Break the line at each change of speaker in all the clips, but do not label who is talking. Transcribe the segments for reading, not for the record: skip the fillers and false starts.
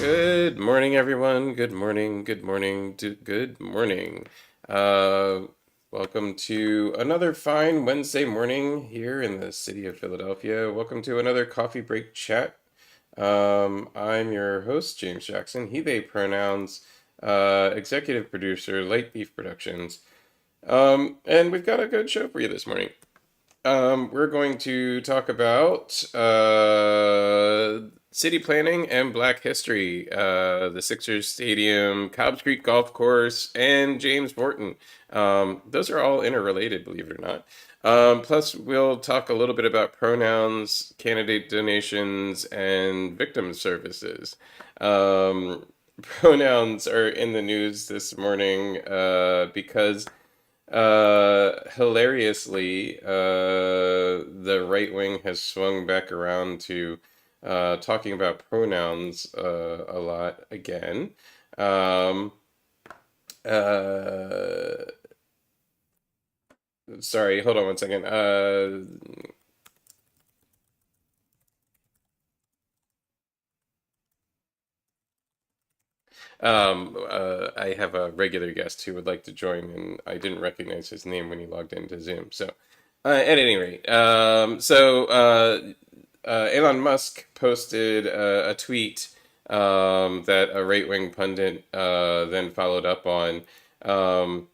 Good morning, everyone. Good morning. Good morning. Good morning. Uh, Welcome to another fine Wednesday morning here in the city of Philadelphia. Welcome to another coffee break chat. I'm your host, James Jackson, he, they pronouns, executive producer, Light Beef Productions. And we've got a good show for you this morning. We're going to talk about city planning and Black history, the Sixers Stadium, Cobbs Creek Golf Course, and James Forten. Those are all interrelated, believe it or not. Plus, we'll talk a little bit about pronouns, candidate donations, and victim services. Um, Pronouns are in the news this morning because hilariously, the right wing has swung back around to talking about pronouns a lot again. Um, uh, Sorry, hold on one second. I have a regular guest who would like to join, and I didn't recognize his name when he logged into Zoom. So, at any rate, Elon Musk posted a tweet that a right-wing pundit then followed up on. Um,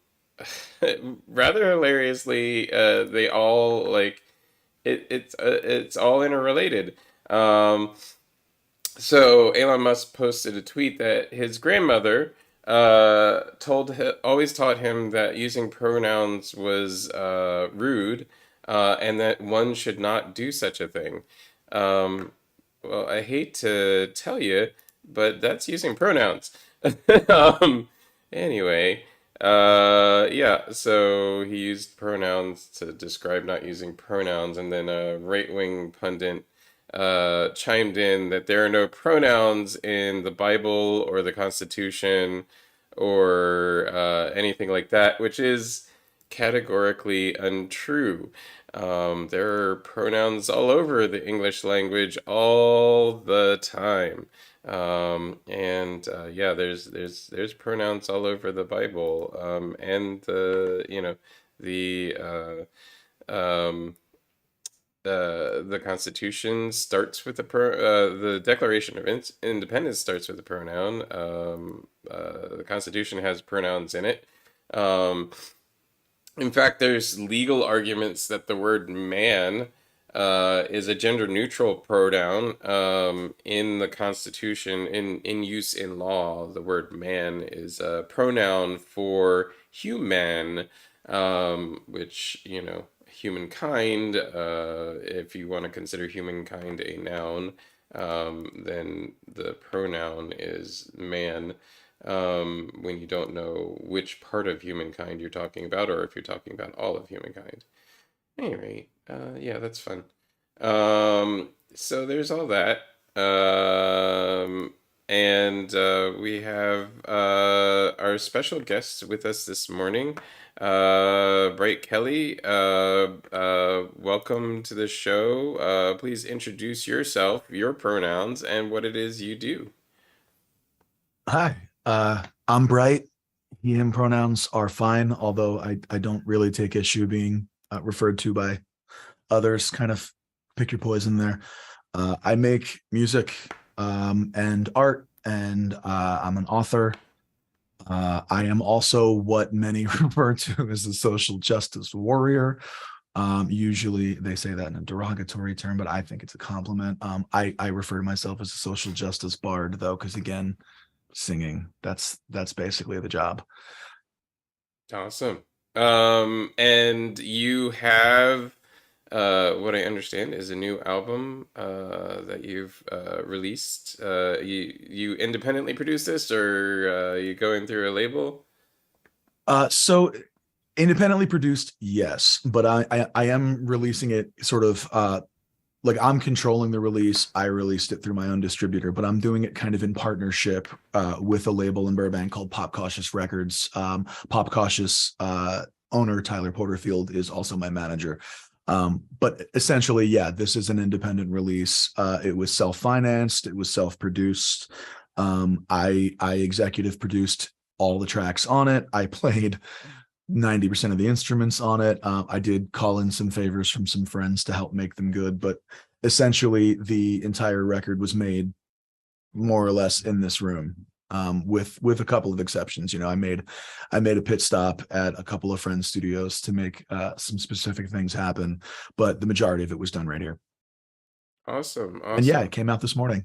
Rather hilariously, they all like it's all interrelated. Um, so Elon Musk posted a tweet that his grandmother always taught him that using pronouns was rude, and that one should not do such a thing. Um, well, I hate to tell you, but that's using pronouns. um, anyway, yeah, so he used pronouns to describe not using pronouns, and then a right-wing pundit chimed in that there are no pronouns in the Bible or the Constitution or anything like that, which is categorically untrue. There are pronouns all over the English language all the time. And yeah, there's pronouns all over the Bible, and the um, the Constitution starts with the Declaration of Independence starts with a pronoun. The Constitution has pronouns in it. Um, in fact, there's legal arguments that the word man is a gender neutral pronoun in the Constitution, in use in law. The word man is a pronoun for human, which, humankind, if you want to consider humankind a noun, then the pronoun is man, when you don't know which part of humankind you're talking about, or if you're talking about all of humankind. Anyway, yeah, that's fun. So there's all that. And we have our special guest with us this morning, Bright Kelly. Welcome to the show. Please introduce yourself, your pronouns, and what it is you do.
Hi, I'm Bright. He, him pronouns are fine, although I don't really take issue being referred to by others. Kind of pick your poison there. I make music and art, and I'm an author. I am also what many refer to as a social justice warrior. Usually they say that in a derogatory term, but I think it's a compliment. I refer to myself as a social justice bard, though, because again, singing, that's basically the job.
Awesome. And you have what I understand is a new album that you've released. You independently produced this, or you going through a label?
So independently produced, yes, but I am releasing it sort of like I'm controlling the release. I released it through my own distributor, but I'm doing it kind of in partnership with a label in Burbank called Pop Cautious Records. Pop Cautious owner Tyler Porterfield is also my manager. But essentially, yeah, this is an independent release. It was self-financed, it was self-produced. I executive produced all the tracks on it. I played 90% of the instruments on it. I did call in some favors from some friends to help make them good, but essentially the entire record was made more or less in this room. With a couple of exceptions. I made a pit stop at a couple of friends' studios to make some specific things happen, but the majority of it was done right here.
Awesome,
And yeah,
awesome.
it came out this morning.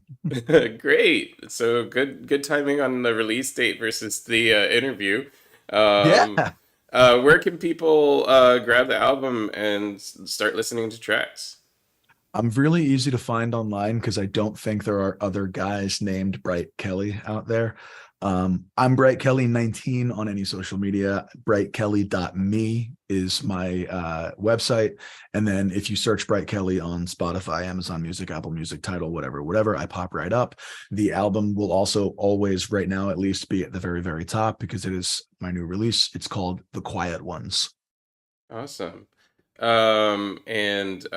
Great. So good timing on the release date versus the interview.
Yeah,
Um, where can people grab the album and start listening to tracks?
I'm really easy to find online because I don't think there are other guys named Bright Kelly out there. I'm Bright Kelly 19 on any social media. Brightkelly.me is my website. And then if you search Bright Kelly on Spotify, Amazon Music, Apple Music, Tidal, whatever, I pop right up. The album will also always, right now at least, be at the very, very top because it is my new release. It's called The Quiet Ones.
Awesome. And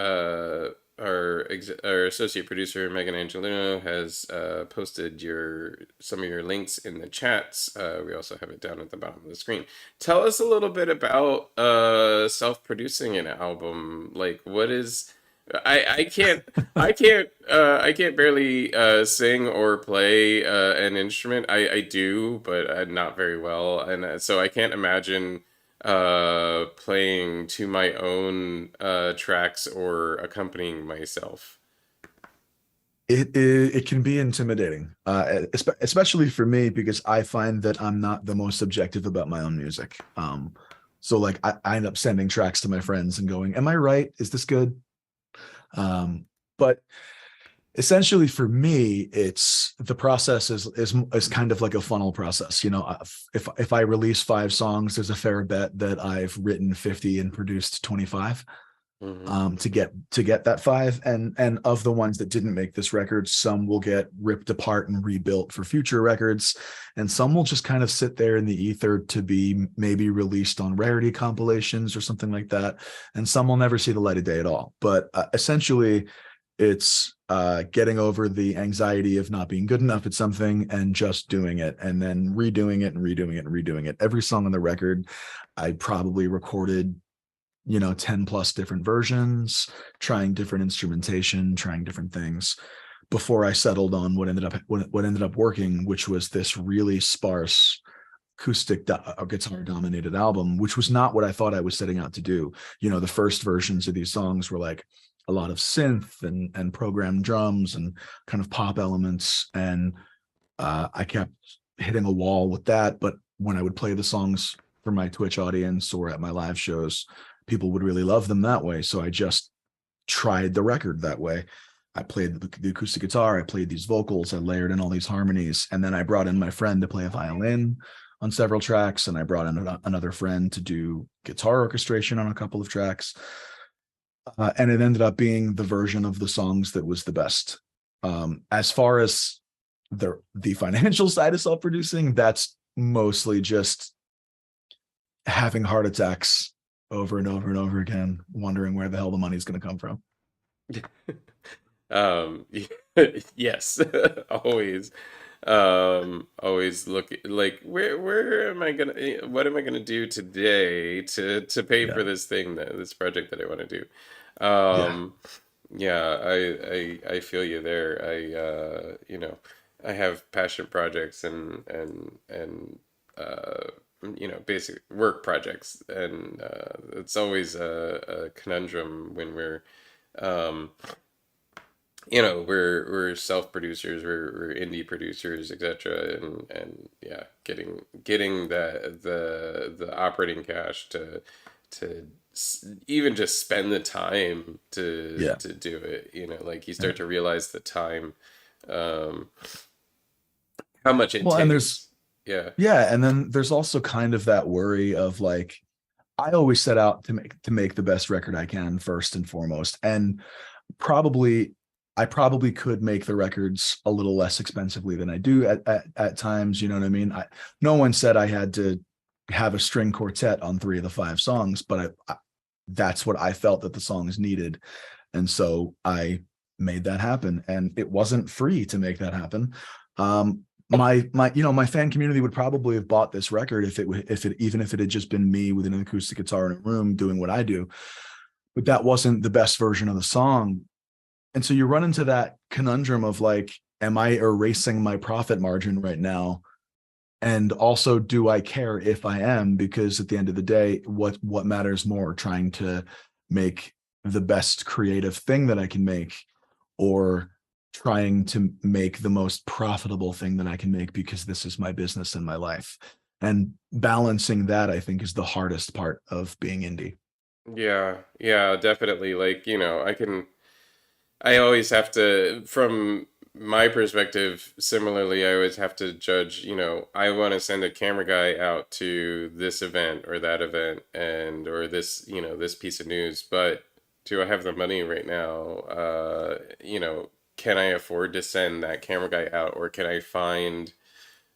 our associate producer Megan Angelino has posted your some of your links in the chats. We also have it down at the bottom of the screen. Tell us a little bit about self-producing an album. Like, what is I can't barely sing or play an instrument. I do, but not very well, and so I can't imagine playing to my own tracks or accompanying myself.
It can be intimidating, especially for me because I find that I'm not the most objective about my own music. So like I end up sending tracks to my friends and going, "Am I right? Is this good?" But essentially for me, it's the process is kind of like a funnel process. If I release 5 songs, there's a fair bet that I've written 50 and produced 25.
Hmm.
To get that 5, and of the ones that didn't make this record, some will get ripped apart and rebuilt for future records, and some will just kind of sit there in the ether to be maybe released on rarity compilations or something like that, and some will never see the light of day at all. But essentially it's getting over the anxiety of not being good enough at something and just doing it and then redoing it and redoing it and redoing it. Every song on the record I probably recorded 10 plus different versions, trying different instrumentation, trying different things before I settled on what ended up working, which was this really sparse acoustic guitar dominated album, which was not what I thought I was setting out to do. The first versions of these songs were like a lot of synth and programmed drums and kind of pop elements, and I kept hitting a wall with that. But when I would play the songs for my Twitch audience or at my live shows, people would really love them that way. So I just tried the record that way. I played the acoustic guitar, I played these vocals, I layered in all these harmonies, and then I brought in my friend to play a violin on several tracks, and I brought in another friend to do guitar orchestration on a couple of tracks. And it ended up being the version of the songs that was the best. As far as the financial side of self-producing, that's mostly just having heart attacks over and over and over again, wondering where the hell the money's going to come from.
Um, yes, always. Always look like where am I gonna what am I gonna do today to pay
Yeah,
for this thing that this project that I want to do.
yeah.
Um, yeah, I feel you there. I have passion projects and basic work projects, and it's always a conundrum when um we're self producers, we're indie producers, etc. And yeah, getting the operating cash to even just spend the time
Yeah.
to do it. Like you start to realize the time, um, how much it
Well, and there's
takes. Yeah.
yeah, and then there's also kind of that worry of like I always set out to make the best record I can first and foremost. And probably I probably could make the records a little less expensively than I do at times. You know what I mean? No one said I had to have a string quartet on 3 of the 5 songs, but that's what I felt that the songs needed. And so I made that happen. And it wasn't free to make that happen. my fan community would probably have bought this record if it had just been me with an acoustic guitar in a room doing what I do, but that wasn't the best version of the song. And so you run into that conundrum of like, am I erasing my profit margin right now? And also, do I care if I am? Because at the end of the day, what matters more, trying to make the best creative thing that I can make, or trying to make the most profitable thing that I can make because this is my business and my life. And balancing that, I think, is the hardest part of being indie.
Yeah, yeah, definitely. Like, I always have to, from my perspective, similarly, I always have to judge, I want to send a camera guy out to this event or that event or this, this piece of news, but do I have the money right now? Can I afford to send that camera guy out, or can I find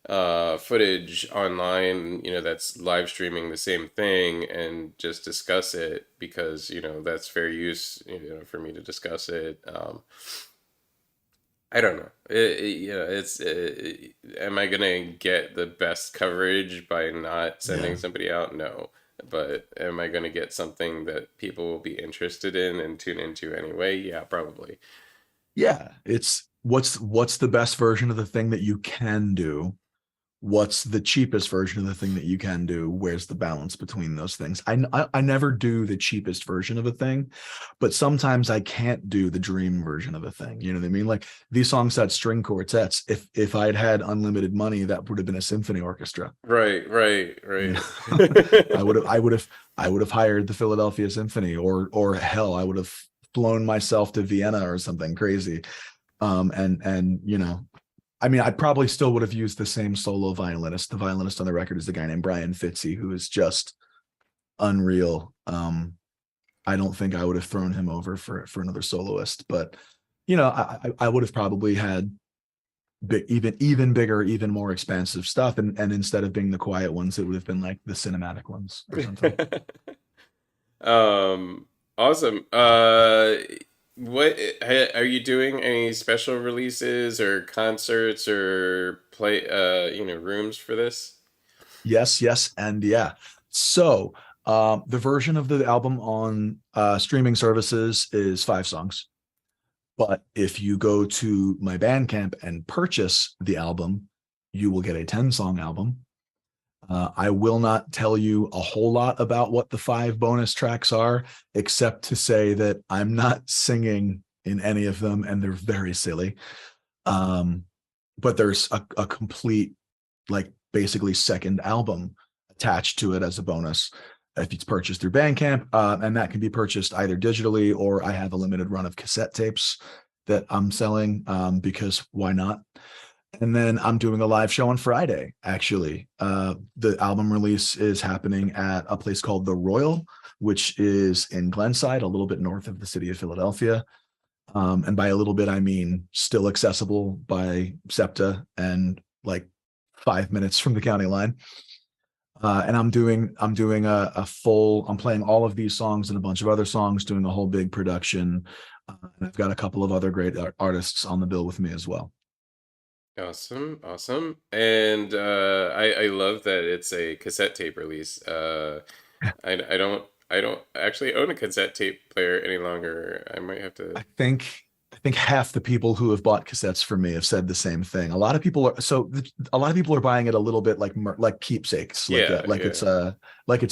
footage online, that's live streaming the same thing and just discuss it because, that's fair use, for me to discuss it. I don't know. Am I gonna get the best coverage by not
Yeah.
sending somebody out? No. But am I gonna get something that people will be interested in and tune into anyway? Yeah, probably.
Yeah. It's what's the best version of the thing that you can do, what's the cheapest version of the thing that you can do, where's the balance between those things. I never do the cheapest version of a thing, but sometimes I can't do the dream version of a thing, you know what I mean? Like these songs had string quartets. If I'd had unlimited money, that would have been a symphony orchestra,
Right, right,
you
right.
know. I would have hired the Philadelphia Symphony, or hell, I would have flown myself to Vienna or something crazy. And I mean, I probably still would have used the same solo violinist. The violinist on the record is a guy named Brian Fitzy, who is just unreal. I don't think I would have thrown him over for another soloist, but I would have probably had even bigger, even more expansive stuff, and instead of being the quiet ones, it would have been like the cinematic ones or something.
Um, awesome. What are you doing? Any special releases or concerts or rooms for this?
Yes, yes, and yeah. So the version of the album on streaming services is 5 songs. But if you go to my Bandcamp and purchase the album, you will get a 10-song album. I will not tell you a whole lot about what the 5 bonus tracks are, except to say that I'm not singing in any of them, and they're very silly. Um, but there's a complete, like, basically second album attached to it as a bonus if it's purchased through Bandcamp, and that can be purchased either digitally, or I have a limited run of cassette tapes that I'm selling, because why not? And then I'm doing a live show on Friday, actually. The album release is happening at a place called The Royal, which is in Glenside, a little bit north of the city of Philadelphia. And by a little bit, I mean still accessible by SEPTA and like 5 minutes from the county line. And I'm doing a full. I'm playing all of these songs and a bunch of other songs, doing a whole big production. And I've got a couple of other great artists on the bill with me as well.
Awesome, awesome. And I love that it's a cassette tape release. I don't actually own a cassette tape player any longer. I might have to.
I think half the people who have bought cassettes from me have said the same thing. A lot of people are buying it a little bit like keepsakes,
Yeah, yeah.
like it's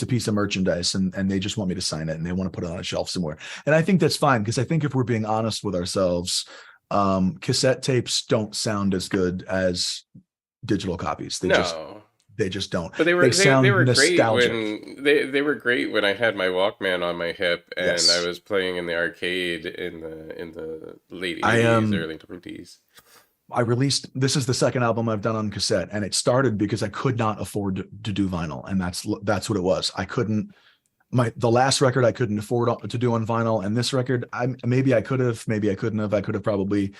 a piece of merchandise, and they just want me to sign it and they want to put it on a shelf somewhere. And I think that's fine, because I think if we're being honest with ourselves, cassette tapes don't sound as good as digital copies.
No.
They just don't.
But they
They
were they
sound
were great
nostalgic.
when they were great when I had my Walkman on my hip and I
Yes.
was playing in the arcade in the late
I
80s,
am
early 20s.
I released This is the second album I've done on cassette, and it started because I could not afford to do vinyl, and that's what it was. I couldn't my The last record I couldn't afford to do on vinyl, and this record, maybe I could have, maybe I couldn't have. I could have probably,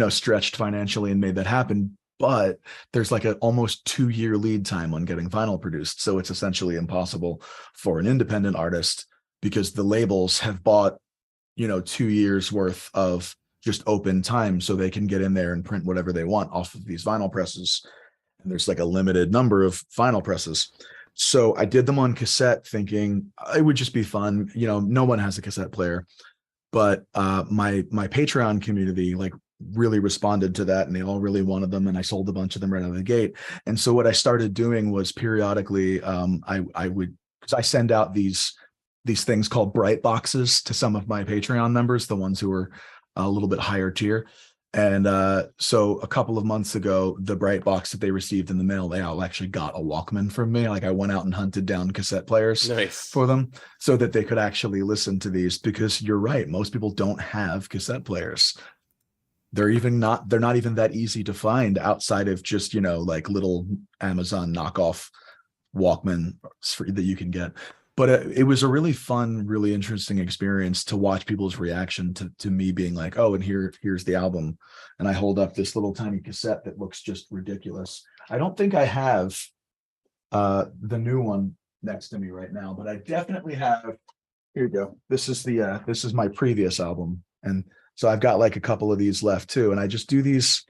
stretched financially and made that happen. But there's like an almost 2-year lead time on getting vinyl produced, so it's essentially impossible for an independent artist, because the labels have bought 2 years worth of just open time so they can get in there and print whatever they want off of these vinyl presses. And there's like a limited number of vinyl presses. So I did them on cassette thinking it would just be fun. You know, no one has a cassette player, but my Patreon community like really responded to that and they all really wanted them, and I sold a bunch of them right out of the gate. And so what I started doing was periodically I would, because I send out these things called bright boxes to some of my Patreon members, the ones who are a little bit higher tier. And so a couple of months ago, the bright box that they received in the mail, they all actually got a Walkman from me. Like I went out and hunted down cassette players
Nice.
for them so that they could actually listen to these, because you're right, most people don't have cassette players. They're not even that easy to find outside of just, you know, like little Amazon knockoff Walkman that you can get. But it was a really fun, really interesting experience to watch people's reaction to me being like, oh, and here's the album. And I hold up this little tiny cassette that looks just ridiculous. I don't think I have the new one next to me right now, but I definitely have. Here you go. This is my previous album. And so I've got like a couple of these left too. And I just do these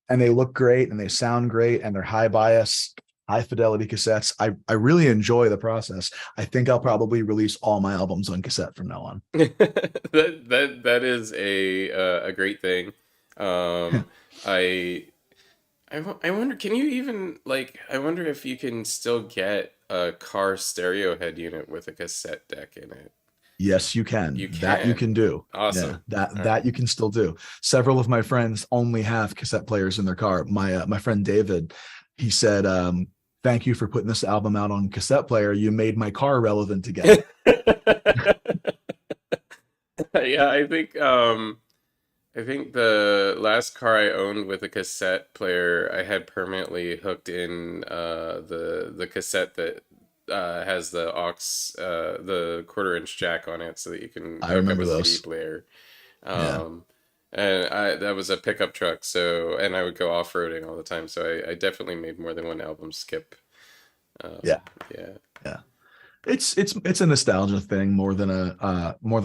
and they look great and they sound great and they're high bias, high fidelity cassettes. I really enjoy the process. I think I'll probably release all my albums on cassette from now on.
That is a great thing. Um, I I wonder, can you even like? I wonder if you can still get a car stereo head unit with a cassette deck in it.
Yes, you can.
You
That you
can.
can do. Yeah,
Awesome. All right.
that you can still do. Several of my friends only have cassette players in their car. My friend David, he said, "Thank you for putting this album out on cassette player. You made my car relevant again."
Yeah, I think the last car I owned with a cassette player, I had permanently hooked in the cassette that has the the quarter inch jack on it so that you can
I
hook up
remember
a CD
those.
player.
Yeah,
Um, and I that was a pickup truck, so and I would go off-roading all the time, so I definitely made more than one album skip.
yeah,
Yeah.
yeah. It's a nostalgia thing more than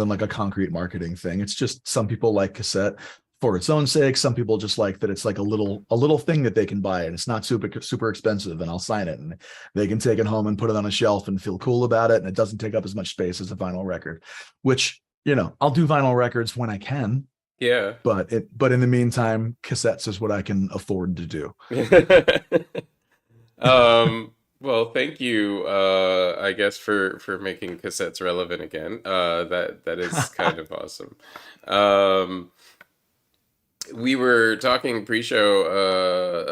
like a concrete marketing thing. It's just some people like cassette for its own sake. Some people just like that it's like a little thing that they can buy and it's not super expensive, and I'll sign it and they can take it home and put it on a shelf and feel cool about it, and it doesn't take up as much space as a vinyl record, which, you know, I'll do vinyl records when I can,
Yeah.
but in the meantime, cassettes is what I can afford to do.
Well, thank you, I guess for making cassettes relevant again. That is kind of awesome. Um, we were talking pre-show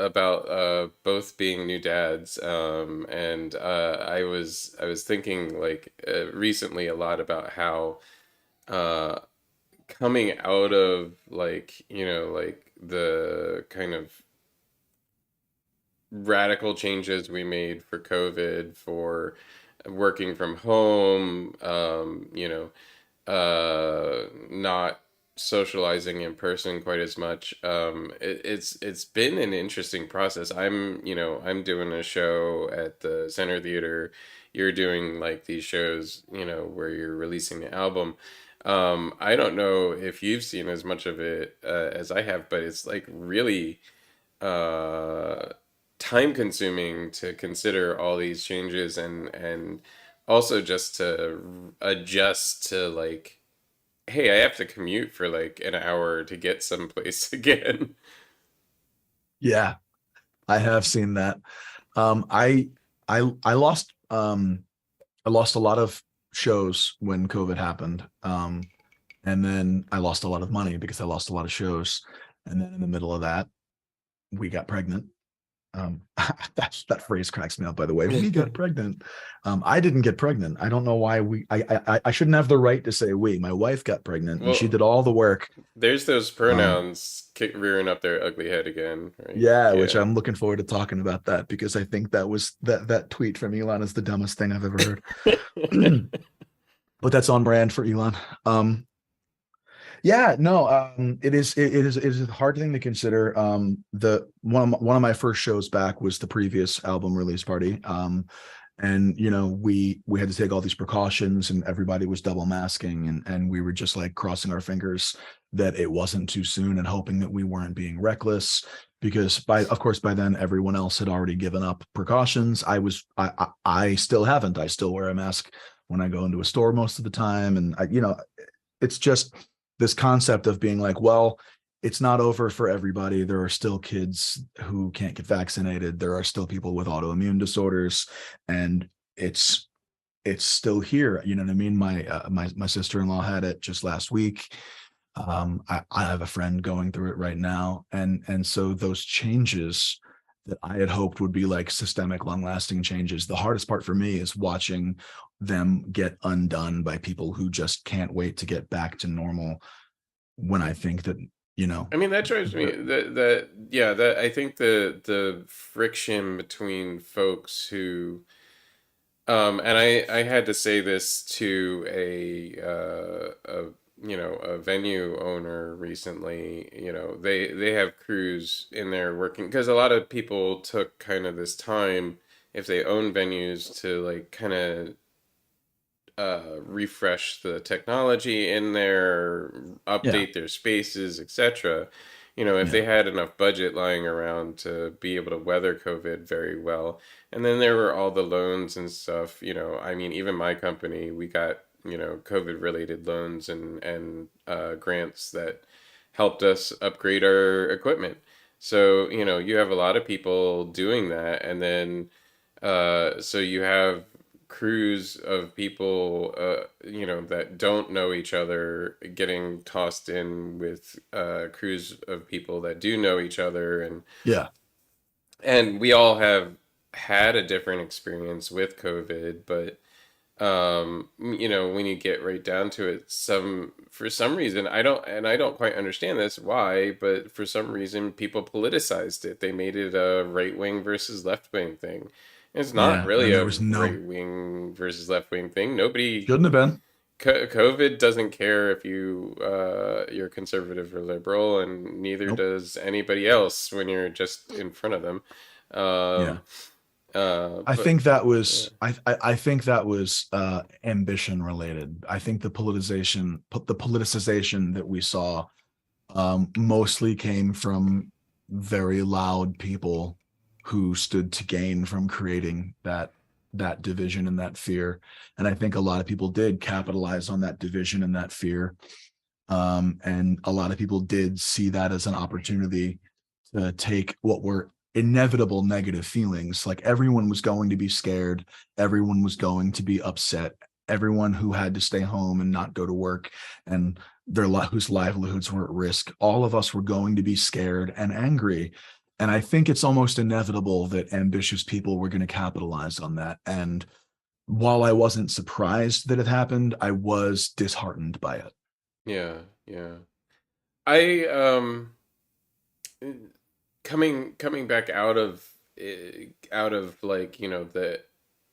about both being new dads, and I was thinking like recently a lot about how uh, coming out of like you know like the kind of radical changes we made for COVID, for working from home, not socializing in person quite as much. It's been an interesting process. I'm doing a show at the Center Theater. You're doing like these shows, where you're releasing the album. I don't know if you've seen as much of it as I have, but it's like really uh, time consuming to consider all these changes and also just to adjust to like, hey, I have to commute for like an hour to get someplace again.
Yeah, I have seen that. Um, I I lost I lost a lot of shows when COVID happened. And then I lost a lot of money because I lost a lot of shows. And then in the middle of that, we got pregnant. That phrase cracks me up, by the way. We got pregnant. I didn't get pregnant. I don't know why I shouldn't have the right to say we. My wife got pregnant and she
Well,
did all the work.
there's those
Um,
pronouns rearing up their ugly head again, right?
yeah, which
Yeah.
I'm looking forward to talking about that because I think that tweet from Elon is the dumbest thing I've ever heard. But that's on brand for Elon. Yeah, no, it is a hard thing to consider. The one of my first shows back was the previous album release party. And you know, we had to take all these precautions and everybody was double masking and we were just like crossing our fingers that it wasn't too soon and hoping that we weren't being reckless. because of course by then everyone else had already given up precautions. I still haven't. I still wear a mask when I go into a store most of the time, and it's just this concept of being like, well, it's not over for everybody. There are still kids who can't get vaccinated. There are still people with autoimmune disorders, and it's still here. You know what I mean? My sister-in-law had it just last week. I have a friend going through it right now, and so those changes that I had hoped would be like systemic, long-lasting changes. The hardest part for me is watching them get undone by people who just can't wait to get back to normal. When I think that you know,
I mean, that drives me
the,
that yeah, that I think the friction between folks who and I had to say this to a a venue owner recently. They have crews in there working because a lot of people took kind of this time if they own venues to like kind of refresh the technology in there,
yeah,
update their spaces, etc. If
yeah,
they had enough budget lying around to be able to weather COVID very well. And then there were all the loans and stuff. I mean, even my company, we got, COVID related loans and grants that helped us upgrade our equipment. So, you have a lot of people doing that. And then so you have crews of people, that don't know each other getting tossed in with crews of people that do know each other,
yeah,
and we all have had a different experience with COVID, but when you get right down to it, for some reason I don't quite understand this why, but for some reason people politicized it. They made it a right wing versus left wing thing. It's not
yeah.
really
And there
a
was no
right wing versus left wing thing. Nobody
shouldn't have been.
COVID doesn't care if you're conservative or liberal, and neither
Nope.
does anybody else when you're just in front of them.
Yeah.
Um,
I
but
think that
yeah,
was I think that was ambition related. I think the politicization that we saw mostly came from very loud people who stood to gain from creating that division and that fear. And I think a lot of people did capitalize on that division and that fear. And a lot of people did see that as an opportunity to take what were inevitable negative feelings. Like everyone was going to be scared, everyone was going to be upset, everyone who had to stay home and not go to work and whose livelihoods were at risk. All of us were going to be scared and angry. And I think it's almost inevitable that ambitious people were going to capitalize on that. And while I wasn't surprised that it happened, I was disheartened by it.
yeah, yeah. I coming back out of like the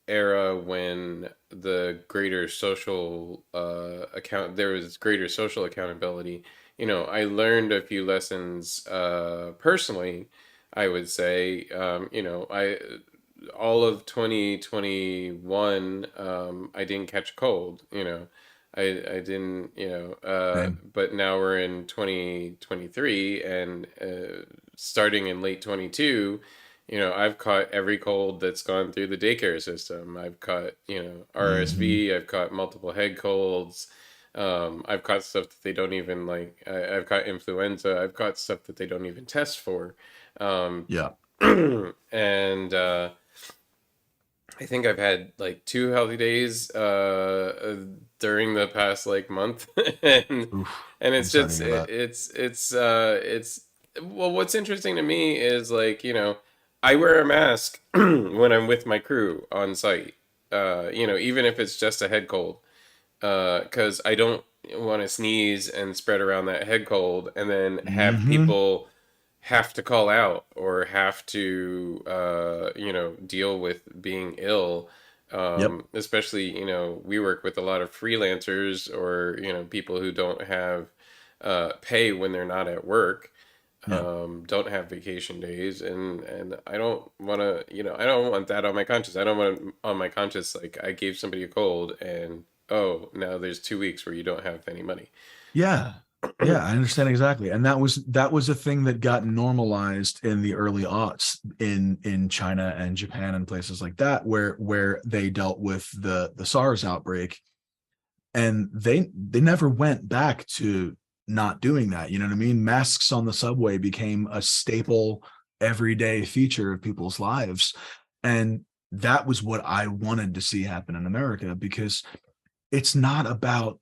era when the greater social account there was greater social accountability. I learned a few lessons personally. I would say, I all of 2021, I didn't catch a cold. I didn't,
Same.
but now we're in 2023, and starting in late 22, I've caught every cold that's gone through the daycare system. I've caught,
Mm-hmm.
RSV, I've caught multiple head colds. I've caught stuff that they don't even like. I've caught influenza. I've caught stuff that they don't even test for. Um,
Yeah.
and I think I've had like two healthy days during the past like month, and
Oof.
it's
I'm sorry to
just
hear that.
it's well, what's interesting to me is like I wear a mask when I'm with my crew on site, even if it's just a head cold, because I don't want to sneeze and spread around that head cold and then have
Mm-hmm.
people have to call out or have to deal with being ill.
Yep.
Especially, we work with a lot of freelancers or people who don't have pay when they're not at work,
Yeah.
don't have vacation days, and I don't want to, I don't want that on my conscience. I don't want on my conscience like I gave somebody a cold and oh, now there's 2 weeks where you don't have any money.
Yeah. Yeah, I understand exactly. And that was a thing that got normalized in the early aughts in China and Japan and places like that, where they dealt with the SARS outbreak, and they never went back to not doing that. You know what I mean? Masks on the subway became a staple everyday feature of people's lives. And that was what I wanted to see happen in America, because it's not about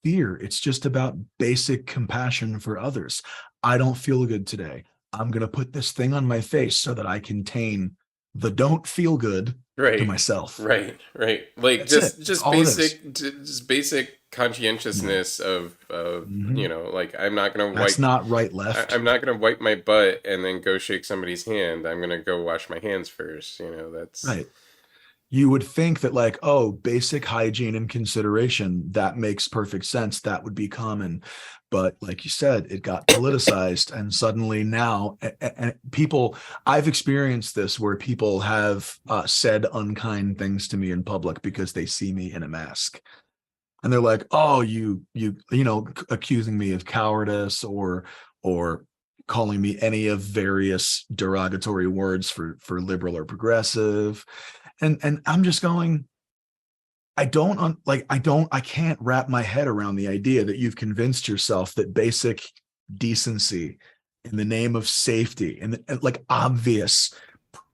fear. It's just about basic compassion for others. I don't feel good today. I'm going to put this thing on my face so that I contain the don't feel good to
Right,
myself.
right. Like
That's it. That's
just
all it is.
basic
Yeah.
conscientiousness of
Mhm.
like I'm not gonna
That's
wipe
not right left.
I'm not gonna wipe my butt and then go shake somebody's hand. I'm gonna go wash my hands first. That's
Right. You would think that, like, oh, basic hygiene and consideration, that makes perfect sense. That would be common. But like you said, it got politicized. And suddenly now, and people, I've experienced this where people have said unkind things to me in public because they see me in a mask. And they're like, oh, accusing me of cowardice, or calling me any of various derogatory words for liberal or progressive. And I'm just going, I can't wrap my head around the idea that you've convinced yourself that basic decency in the name of safety and like obvious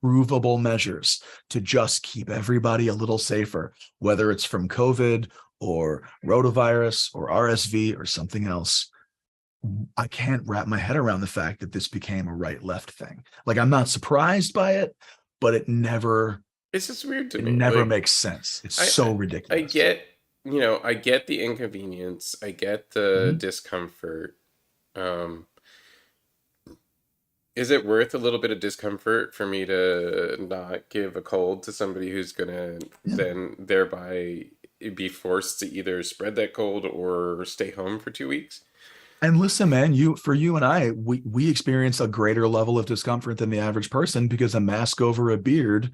provable measures to just keep everybody a little safer, whether it's from COVID or rotavirus or RSV or something else. I can't wrap my head around the fact that this became a right left thing. Like, I'm not surprised by it, but
it's just weird to
it
me.
never
Like
makes sense. It's
I
so
I
ridiculous.
get I get the inconvenience. I get the
Mhm.
discomfort. Um, is it worth a little bit of discomfort for me to not give a cold to somebody who's gonna
Yeah.
then thereby be forced to either spread that cold or stay home for 2 weeks?
And listen, man, you and I, we experience a greater level of discomfort than the average person because a mask over a beard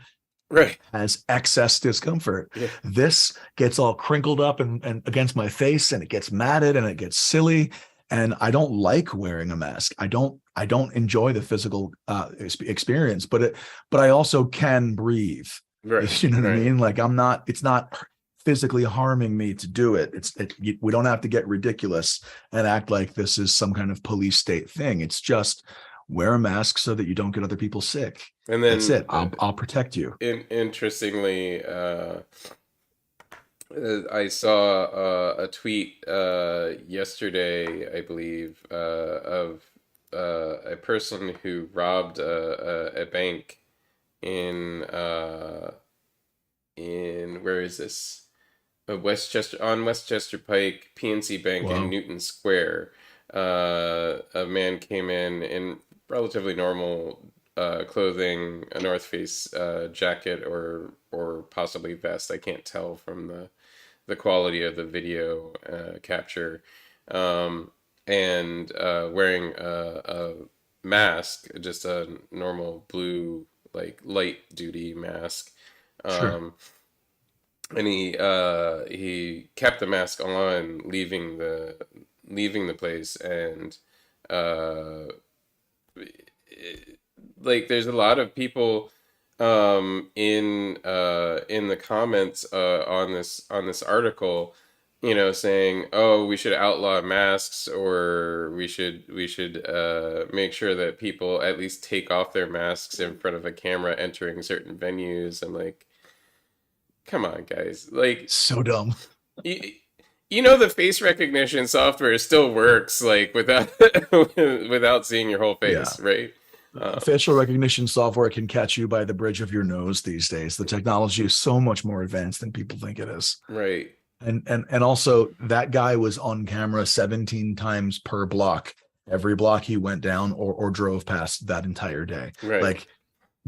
Right.
has excess discomfort.
Yeah.
This gets all crinkled up and against my face, and it gets matted and it gets silly. And I don't like wearing a mask. I don't enjoy the physical experience, but I also can breathe.
Right.
You know what I
Right.
mean? Like, it's not physically harming me to do it. We don't have to get ridiculous and act like this is some kind of police state thing. It's just wear a mask so that you don't get other people sick.
And
That's
then
it. I'll protect you.
interestingly, I saw a tweet yesterday, I believe, of a person who robbed a bank in where is this? Westchester on Westchester Pike, PNC Bank in
Wow.
Newton Square. A man came in relatively normal clothing, a North Face jacket or possibly vest. I can't tell from the quality of the video capture, and wearing a mask, just a normal blue like light duty mask.
Sure.
Um, and he kept the mask on leaving the place and uh like there's a lot of people in the comments on this article, saying, oh, we should outlaw masks, or we should make sure that people at least take off their masks in front of a camera entering certain venues. I'm like, come on, guys. Like,
So dumb.
you, the face recognition software still works, like, without without seeing your whole
Yeah.
face, right?
Facial recognition software can catch you by the bridge of your nose these days. The technology is so much more advanced than people think it is.
Right,
And also, that guy was on camera 17 times per block, every block he went down or drove past that entire day.
right,
Like,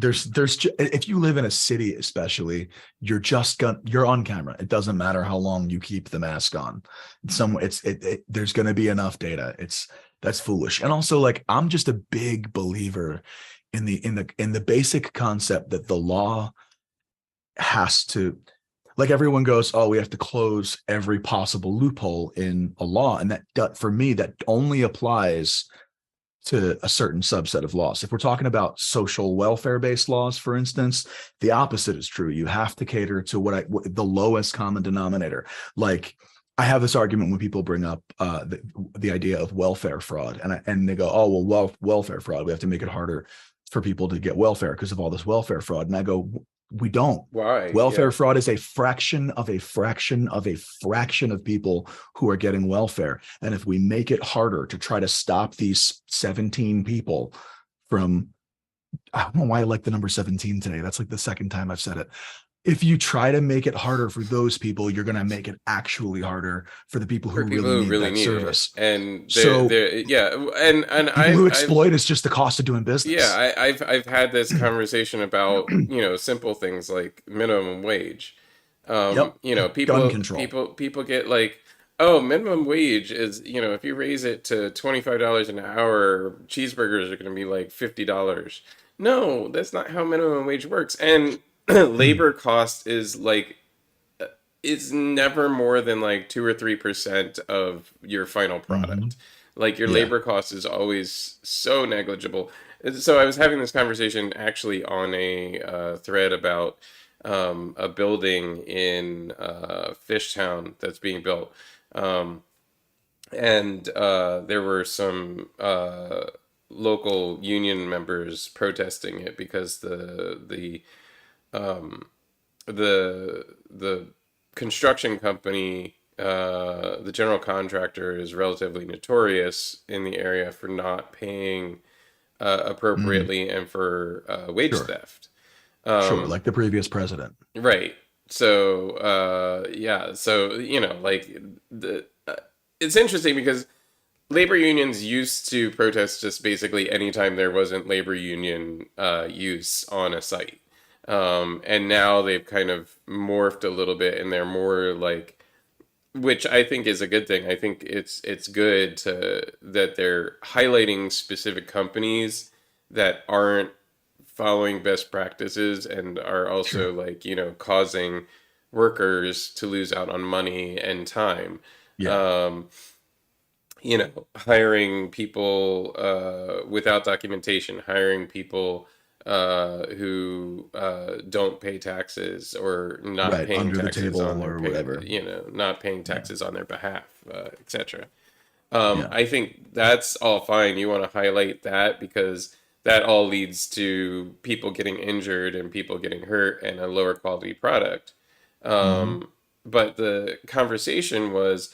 if you live in a city, especially, you're on camera. It doesn't matter how long you keep the mask on. There's going to be enough data. That's foolish. And also, like, I'm just a big believer in the basic concept that the law has to Like everyone goes, oh, we have to close every possible loophole in a law, and that for me that only applies to a certain subset of laws. If we're talking about social welfare based laws, for instance, the opposite is true. You have to cater to the lowest common denominator. Like I have this argument when people bring up the idea of welfare fraud, and they go, "Oh, welfare fraud. We have to make it harder for people to get welfare because of all this welfare fraud." And I go, "We don't.
Why? Yeah.
Welfare fraud is a fraction of a fraction of a fraction of people who are getting welfare. And if we make it harder to try to stop these 17 people from, I don't know why I like the number 17 today. That's like the second time I've said it. If you try to make it harder for those people, you're going to make it actually harder for the people
For
who
people
really
who
need
really
that
need it,
service.
and
So
yeah, and
people who
I've
exploit is just the cost of doing
yeah,
business.
I've had this conversation about, simple things like minimum wage.
Yep. Gun control.
People get like, oh, minimum wage is, if you raise it to $25 an hour, cheeseburgers are going to be like $50. No, that's not how minimum wage works. And labor cost is like, it's never more than like 2 or 3% of your final
Mm-hmm.
product. Like your
Yeah.
labor cost is always so negligible. So I was having this conversation actually on a thread about a building in Fishtown that's being built, um, and there were some local union members protesting it because um, the construction company, the general contractor, is relatively notorious in the area for not paying
Mm,
appropriately and for wage
sure.
theft.
Sure.
Um,
Like the previous president.
right. So yeah. So like it's interesting because labor unions used to protest just basically anytime there wasn't labor union use on a site. And now they've kind of morphed a little bit and they're more like, which I think is a good thing. I think it's good that they're highlighting specific companies that aren't following best practices and are also
Sure.
like, causing workers to lose out on money and time.
Yeah.
Um, hiring people without documentation, hiring people who don't pay taxes or not
Right.
paying
Under the
taxes on
table
their
or
pay,
whatever.
not paying
Yeah.
taxes on their behalf, etc.
Yeah.
I think that's all fine. You want to highlight that because that all leads to people getting injured and people getting hurt and a lower quality product.
Hmm.
Um, but the conversation was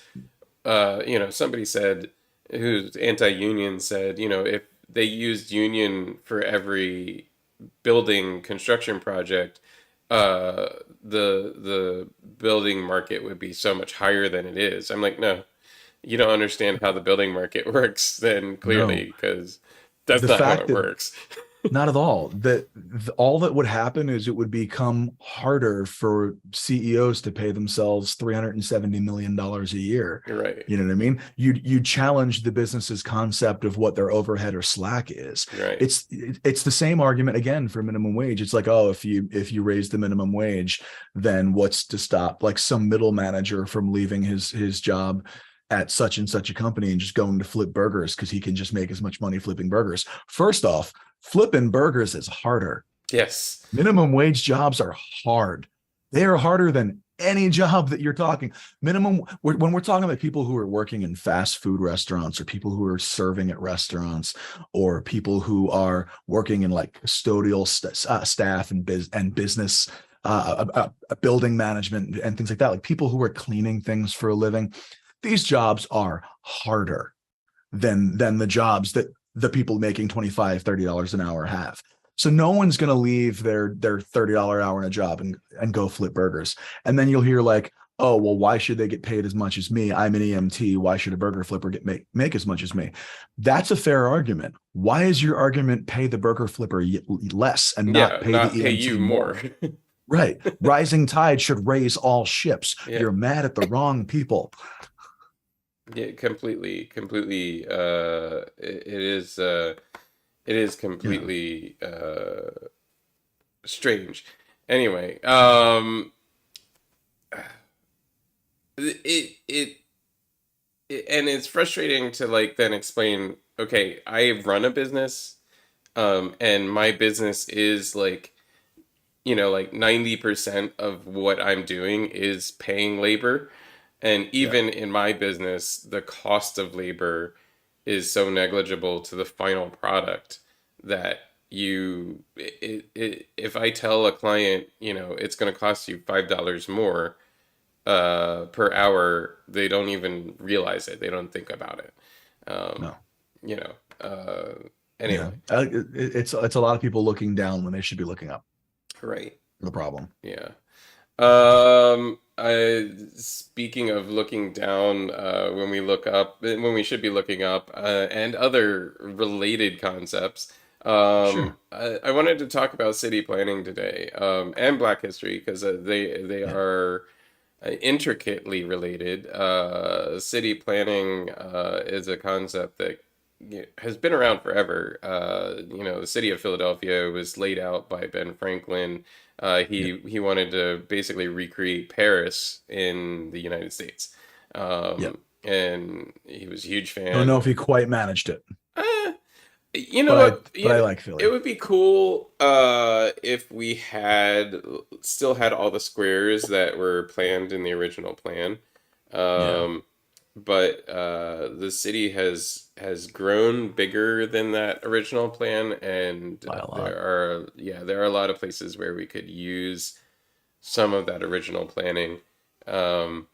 somebody said, who's anti-union said, if they used union for every building construction project, the building market would be so much higher than it is. I'm like, no, you don't understand how the building market works, then
No.
clearly, because that's
The
not how
fact
it
that
works.
not at all. All that would happen is it would become harder for CEOs to pay themselves $370 million a year.
Right,
You know what I mean? You challenge the business's concept of what their overhead or slack is.
right.
It's the same argument again for minimum wage. It's like, oh, if you raise the minimum wage, then what's to stop like some middle manager from leaving his job at such and such a company and just going to flip burgers because he can just make as much money flipping burgers. First off, flipping burgers is harder.
Yes.
Minimum wage jobs are hard. They are harder than any job that you're talking. Minimum, when we're talking about people who are working in fast food restaurants or people who are serving at restaurants or people who are working in like custodial staff and business building management and things like that, like people who are cleaning things for a living, these jobs are harder than the jobs that the people making 25 $30 an hour have. So no one's going to leave their $30 hour in a job and go flip burgers. And then you'll hear like, oh, well, why should they get paid as much as me? I'm an EMT. Why should a burger flipper make as much as me? That's a fair argument. Why is your argument pay the burger flipper less and not
Yeah,
pay
not
the
pay you
EMT
more.
more? Right. Rising tide should raise all ships.
Yeah.
You're mad at the wrong people.
Yeah, completely. It is
Yeah.
completely strange. Anyway, it and it's frustrating to like then explain, okay, I run a business, and my business is like, like 90% of what I'm doing is paying labor. And
Yeah.
even in my business, the cost of labor is so negligible to the final product that if I tell a client, it's going to cost you $5 more per hour, they don't even realize it. They don't think about it. Um,
No.
you know, uh,
Yeah.
anyway,
It's a lot of people looking down when they should be looking up.
right.
The problem.
Yeah. Speaking of looking down, when we should be looking up, and other related concepts,
Sure.
I wanted to talk about city planning today, and Black history because they
Yeah.
are intricately related. City planning is a concept that has been around forever. The city of Philadelphia was laid out by Ben Franklin.
Yeah.
He wanted to basically recreate Paris in the United States,
Yeah.
and he was a huge
Don't know
fan.
if he quite managed it,
Uh, you know
but I
what?
but I like
It
Philly.
would be cool if we had still had all the squares that were planned in the original plan.
Yeah.
Um, but the city has grown bigger than that original plan, and
By a lot.
there are a lot of places where we could use some of that original planning. Um,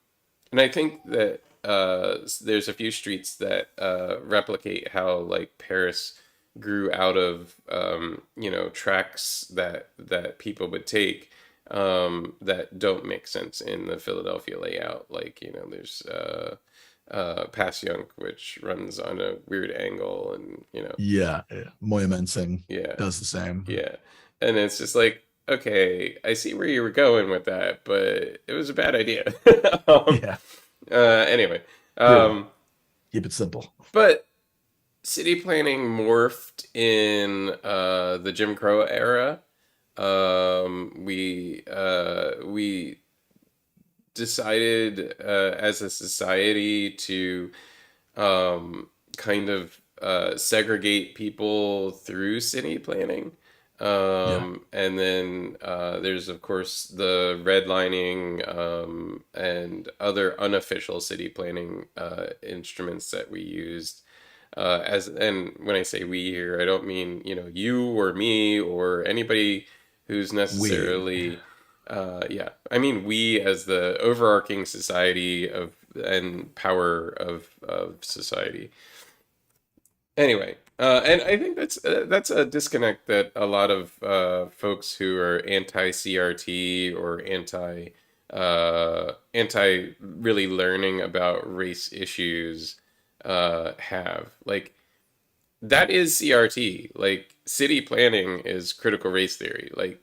and I think that there's a few streets that replicate how like Paris grew out of tracks that people would take that don't make sense in the Philadelphia layout. Like there's Passyunk, which runs on a weird angle, and
Yeah. Yeah. Moyamensing
yeah,
does the same.
yeah, and it's just like, okay, I see where you were going with that, but it was a bad idea. um,
Yeah.
anyway,
Really.
um,
Keep it simple.
but city planning morphed in the Jim Crow era. We decided as a society to kind of segregate people through city planning.
Yeah.
And then there's, of course, the redlining and other unofficial city planning instruments that we used. And when I say we here, I don't mean, you or me or anybody who's
We.
necessarily, yeah, I mean we as the overarching society of and power of society. Anyway, and I think that's a disconnect that a lot of folks who are anti CRT or anti really learning about race issues have. Like that is CRT. Like city planning is critical race theory. Like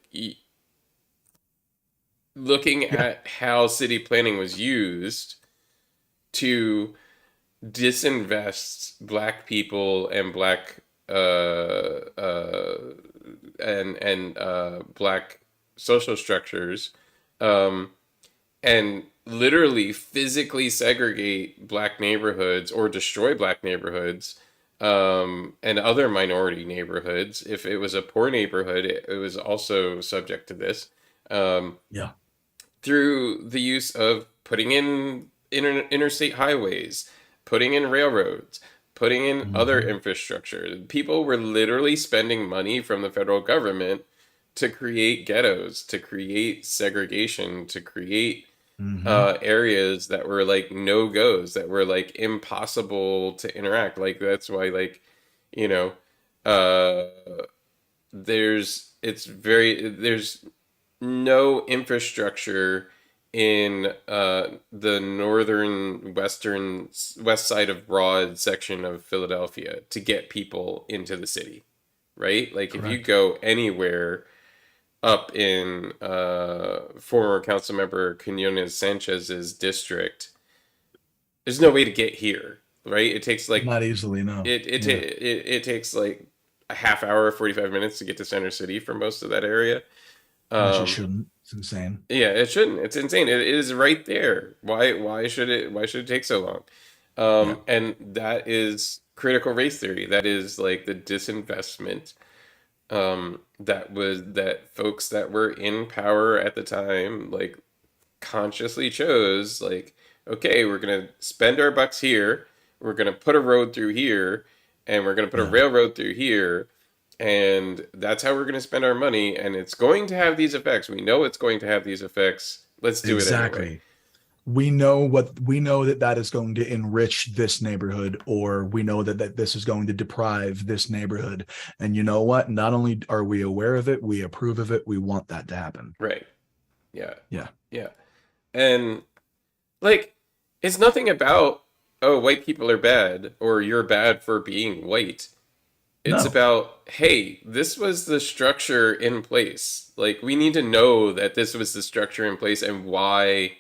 looking
Yeah.
at how city planning was used to disinvests black people and black black social structures, um, and literally physically segregate black neighborhoods or destroy black neighborhoods, and other minority neighborhoods. If it was a poor neighborhood, it was also subject to this. Um,
Yeah.
through the use of putting in interstate highways, putting in railroads, putting in other
Hmm.
infrastructure. People were literally spending money from the federal government to create ghettos, to create segregation, to create
Hmm.
areas that were like no goes, that were like impossible to interact. Like that's why, like, you know, uh, there's no infrastructure in the northern west side of Broad section of Philadelphia to get people into the city, right? Like if you
Correct.
go anywhere up in former council member Quinones Sanchez's district, there's no way to get here, right? It takes like
Not easily, no. Yeah.
it takes like a half hour, 45 minutes to get to Center City for most of that area.
Which it
Um,
shouldn't. It's insane.
Yeah, it shouldn't. It's insane. It is right there. Why should it take so long?
Yeah.
And that is critical race theory. That is like the disinvestment that folks that were in power at the time like consciously chose like, okay, we're gonna spend our bucks here, we're gonna put a road through here, and we're gonna put a
Yeah.
railroad through here, and that's how we're gonna spend our money, and it's going to have these effects. We know it's going to have these effects. Let's do it anyway.
Exactly. We know that that is going to enrich this neighborhood, or we know that this is going to deprive this neighborhood. And you know what? Not only are we aware of it, we approve of it. We want that to happen.
Right. Yeah.
Yeah.
Yeah. And like, it's nothing about, oh, white people are bad or you're bad for being white. It's
No.
about, hey, this was the structure in place. Like, we need to know that this was the structure in place, and why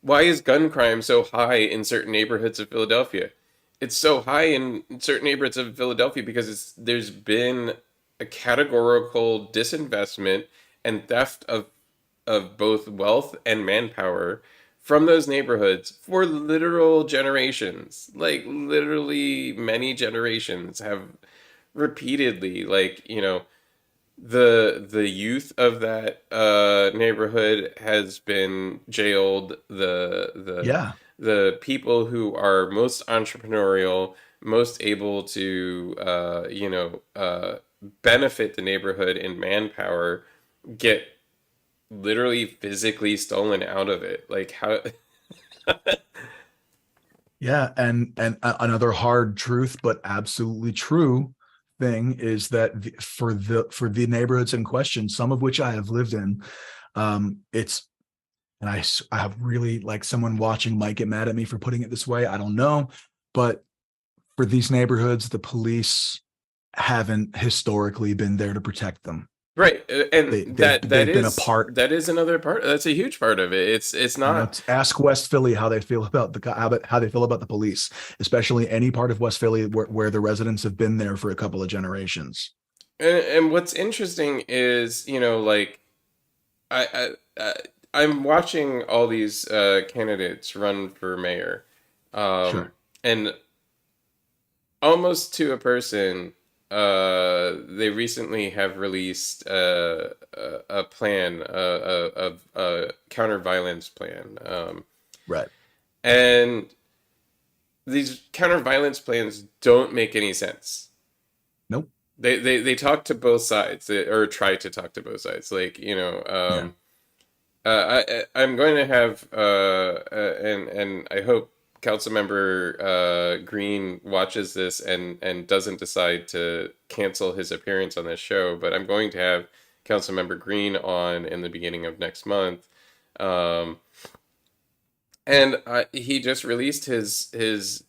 is gun crime so high in certain neighborhoods of Philadelphia? It's so high in certain neighborhoods of Philadelphia because there's been a categorical disinvestment and theft of both wealth and manpower from those neighborhoods for literal generations. Like literally many generations have repeatedly, like, the youth of that neighborhood has been jailed.
Yeah.
The people who are most entrepreneurial, most able to benefit the neighborhood in manpower, get literally physically stolen out of it. Like how?
Yeah. And another hard truth, but absolutely true thing is that for the neighborhoods in question, some of which I have lived in, it's and I have really like someone watching might get mad at me for putting it this way. I don't know, but for these neighborhoods, the police haven't historically been there to protect them.
Right, and
They they've
that
they've been a
is
part.
that is another part. That's a huge part of it. It's not.
Ask West Philly how they feel about how they feel about the police, especially any part of West Philly where the residents have been there for a couple of generations.
And what's interesting is, like I I'm watching all these candidates run for mayor, um,
Sure.
and almost to a person, they recently have released a plan, a counter violence plan,
Right.
and these counter violence plans don't make any sense.
Nope.
They talk to both sides, or try to talk to both sides. Like,
Yeah.
I'm going to have and I hope Councilmember Green watches this and doesn't decide to cancel his appearance on this show. But I'm going to have Councilmember Green on in the beginning of next month, um, and he just released his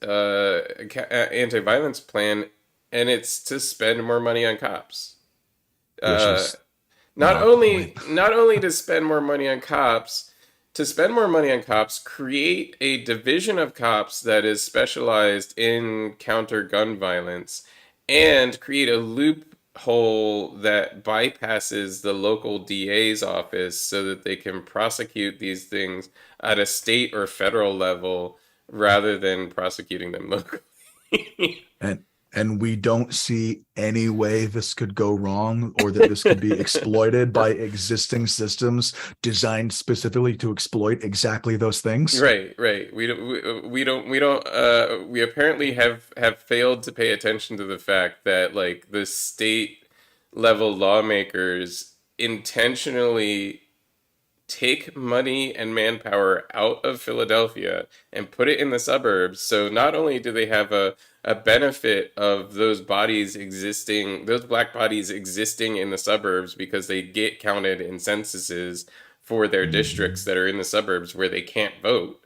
anti-violence plan, and it's to spend more money on cops.
Which
Uh,
is
not
not the point.
only to spend more money on cops, create a division of cops that is specialized in counter gun violence, and create a loophole that bypasses the local DA's office so that they can prosecute these things at a state or federal level rather than prosecuting them locally.
and and we don't see any way this could go wrong, or that this could be exploited by existing systems designed specifically to exploit exactly those things.
Right, right. We apparently have failed to pay attention to the fact that like the state level lawmakers intentionally take money and manpower out of Philadelphia and put it in the suburbs. So not only do they have a benefit of those black bodies existing in the suburbs because they get counted in censuses for their districts
Mhm.
that are in the suburbs where they can't vote.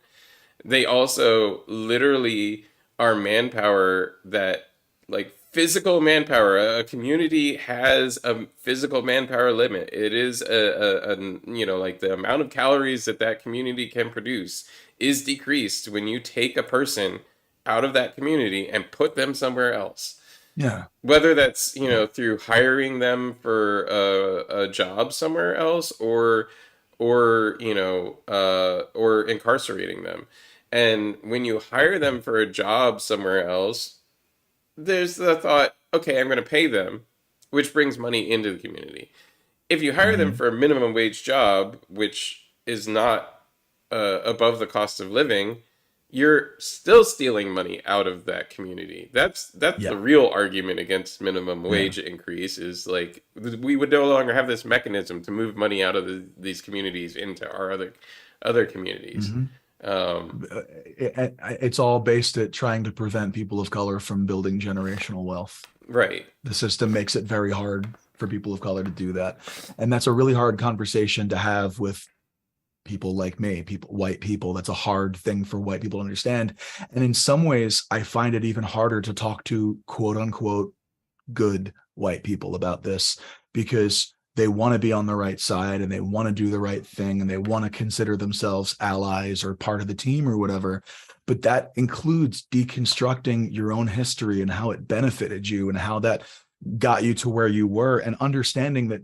They also literally are manpower that, like, physical manpower. A community has a physical manpower limit. It is like the amount of calories that community can produce is decreased when you take a person out of that community and put them somewhere else.
Yeah.
Whether that's,
Yeah.
through hiring them for a job somewhere else, or or incarcerating them. And when you hire them for a job somewhere else, there's the thought, okay, I'm going to pay them, which brings money into the community. If you hire them
Mhm.
for a minimum wage job, which is not above the cost of living, you're still stealing money out of that community. That's the
Yeah.
real argument against minimum
Yeah.
wage increase, is like we would no longer have this mechanism to move money out of these communities into our other communities.
Mhm.
Um,
It's all based at trying to prevent people of color from building generational wealth.
right.
The system makes it very hard for people of color to do that. And that's a really hard conversation to have with people like me, white people. That's a hard thing for white people to understand. And in some ways, I find it even harder to talk to quote unquote good white people about this, because they want to be on the right side and they want to do the right thing and they want to consider themselves allies or part of the team or whatever. But that includes deconstructing your own history and how it benefited you and how that got you to where you were, and understanding that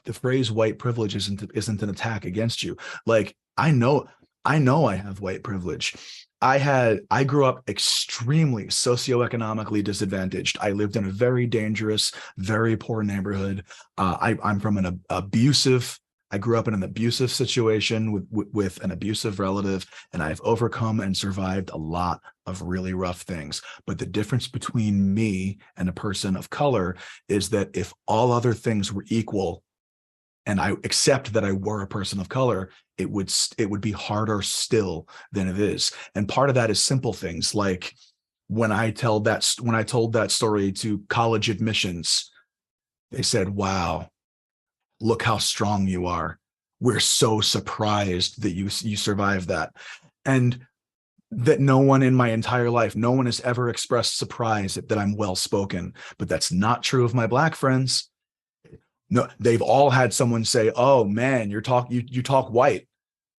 the phrase white privilege isn't an attack against you. Like, I know I have white privilege. I grew up extremely socioeconomically disadvantaged. I lived in a very dangerous, very poor neighborhood. I'm from an abusive. I grew up in an abusive situation with an abusive relative, and I've overcome and survived a lot of really rough things. But the difference between me and a person of color is that if all other things were equal, and I accept that I were a person of color, it would be harder still than it is. And part of that is simple things like when I told that story to college admissions, they said, "Wow, look how strong you are. We're so surprised that you survived that." And that no one in my entire life, no one has ever expressed surprise that I'm well spoken. But that's not true of my black friends. No, they've all had someone say, "Oh man, you talk white,"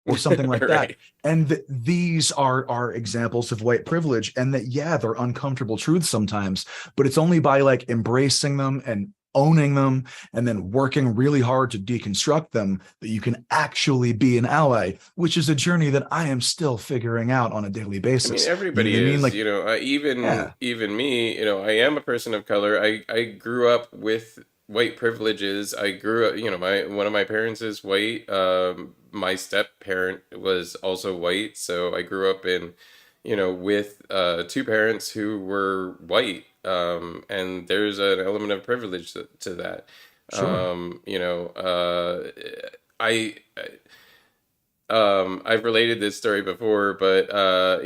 or something like that.
Right.
And these are examples of white privilege, and that, yeah, they're uncomfortable truths sometimes, but it's only by like embracing them and owning them and then working really hard to deconstruct them that you can actually be an ally, which is a journey that I am still figuring out on a daily
I mean,
basis. You know
everybody
what I mean?
is,
Like,
even
yeah,
even me, I am a person of color. I grew up with white privileges. I grew up, my one of my parents is white. My step parent was also white, so I grew up with two parents who were white. And there's an element of privilege to that.
sure.
I I've related this story before, but I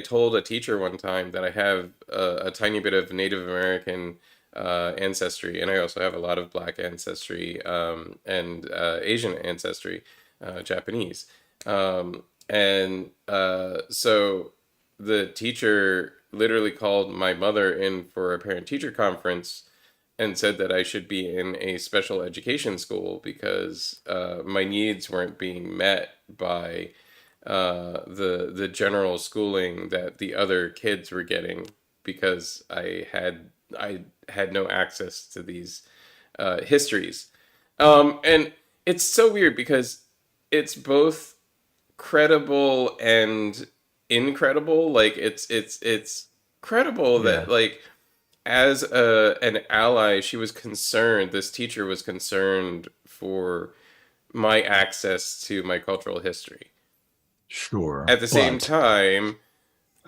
told a teacher one time that I have a tiny bit of Native American ancestry, and I also have a lot of Black ancestry, and Asian ancestry, Japanese, and so the teacher literally called my mother in for a parent-teacher conference and said that I should be in a special education school because my needs weren't being met by the general schooling that the other kids were getting, because I had no access to these histories. And it's so weird because it's both credible and incredible. Like it's credible that,
Yeah,
like, as an ally, she was concerned. This teacher was concerned for my access to my cultural history.
sure.
At the same
But
time,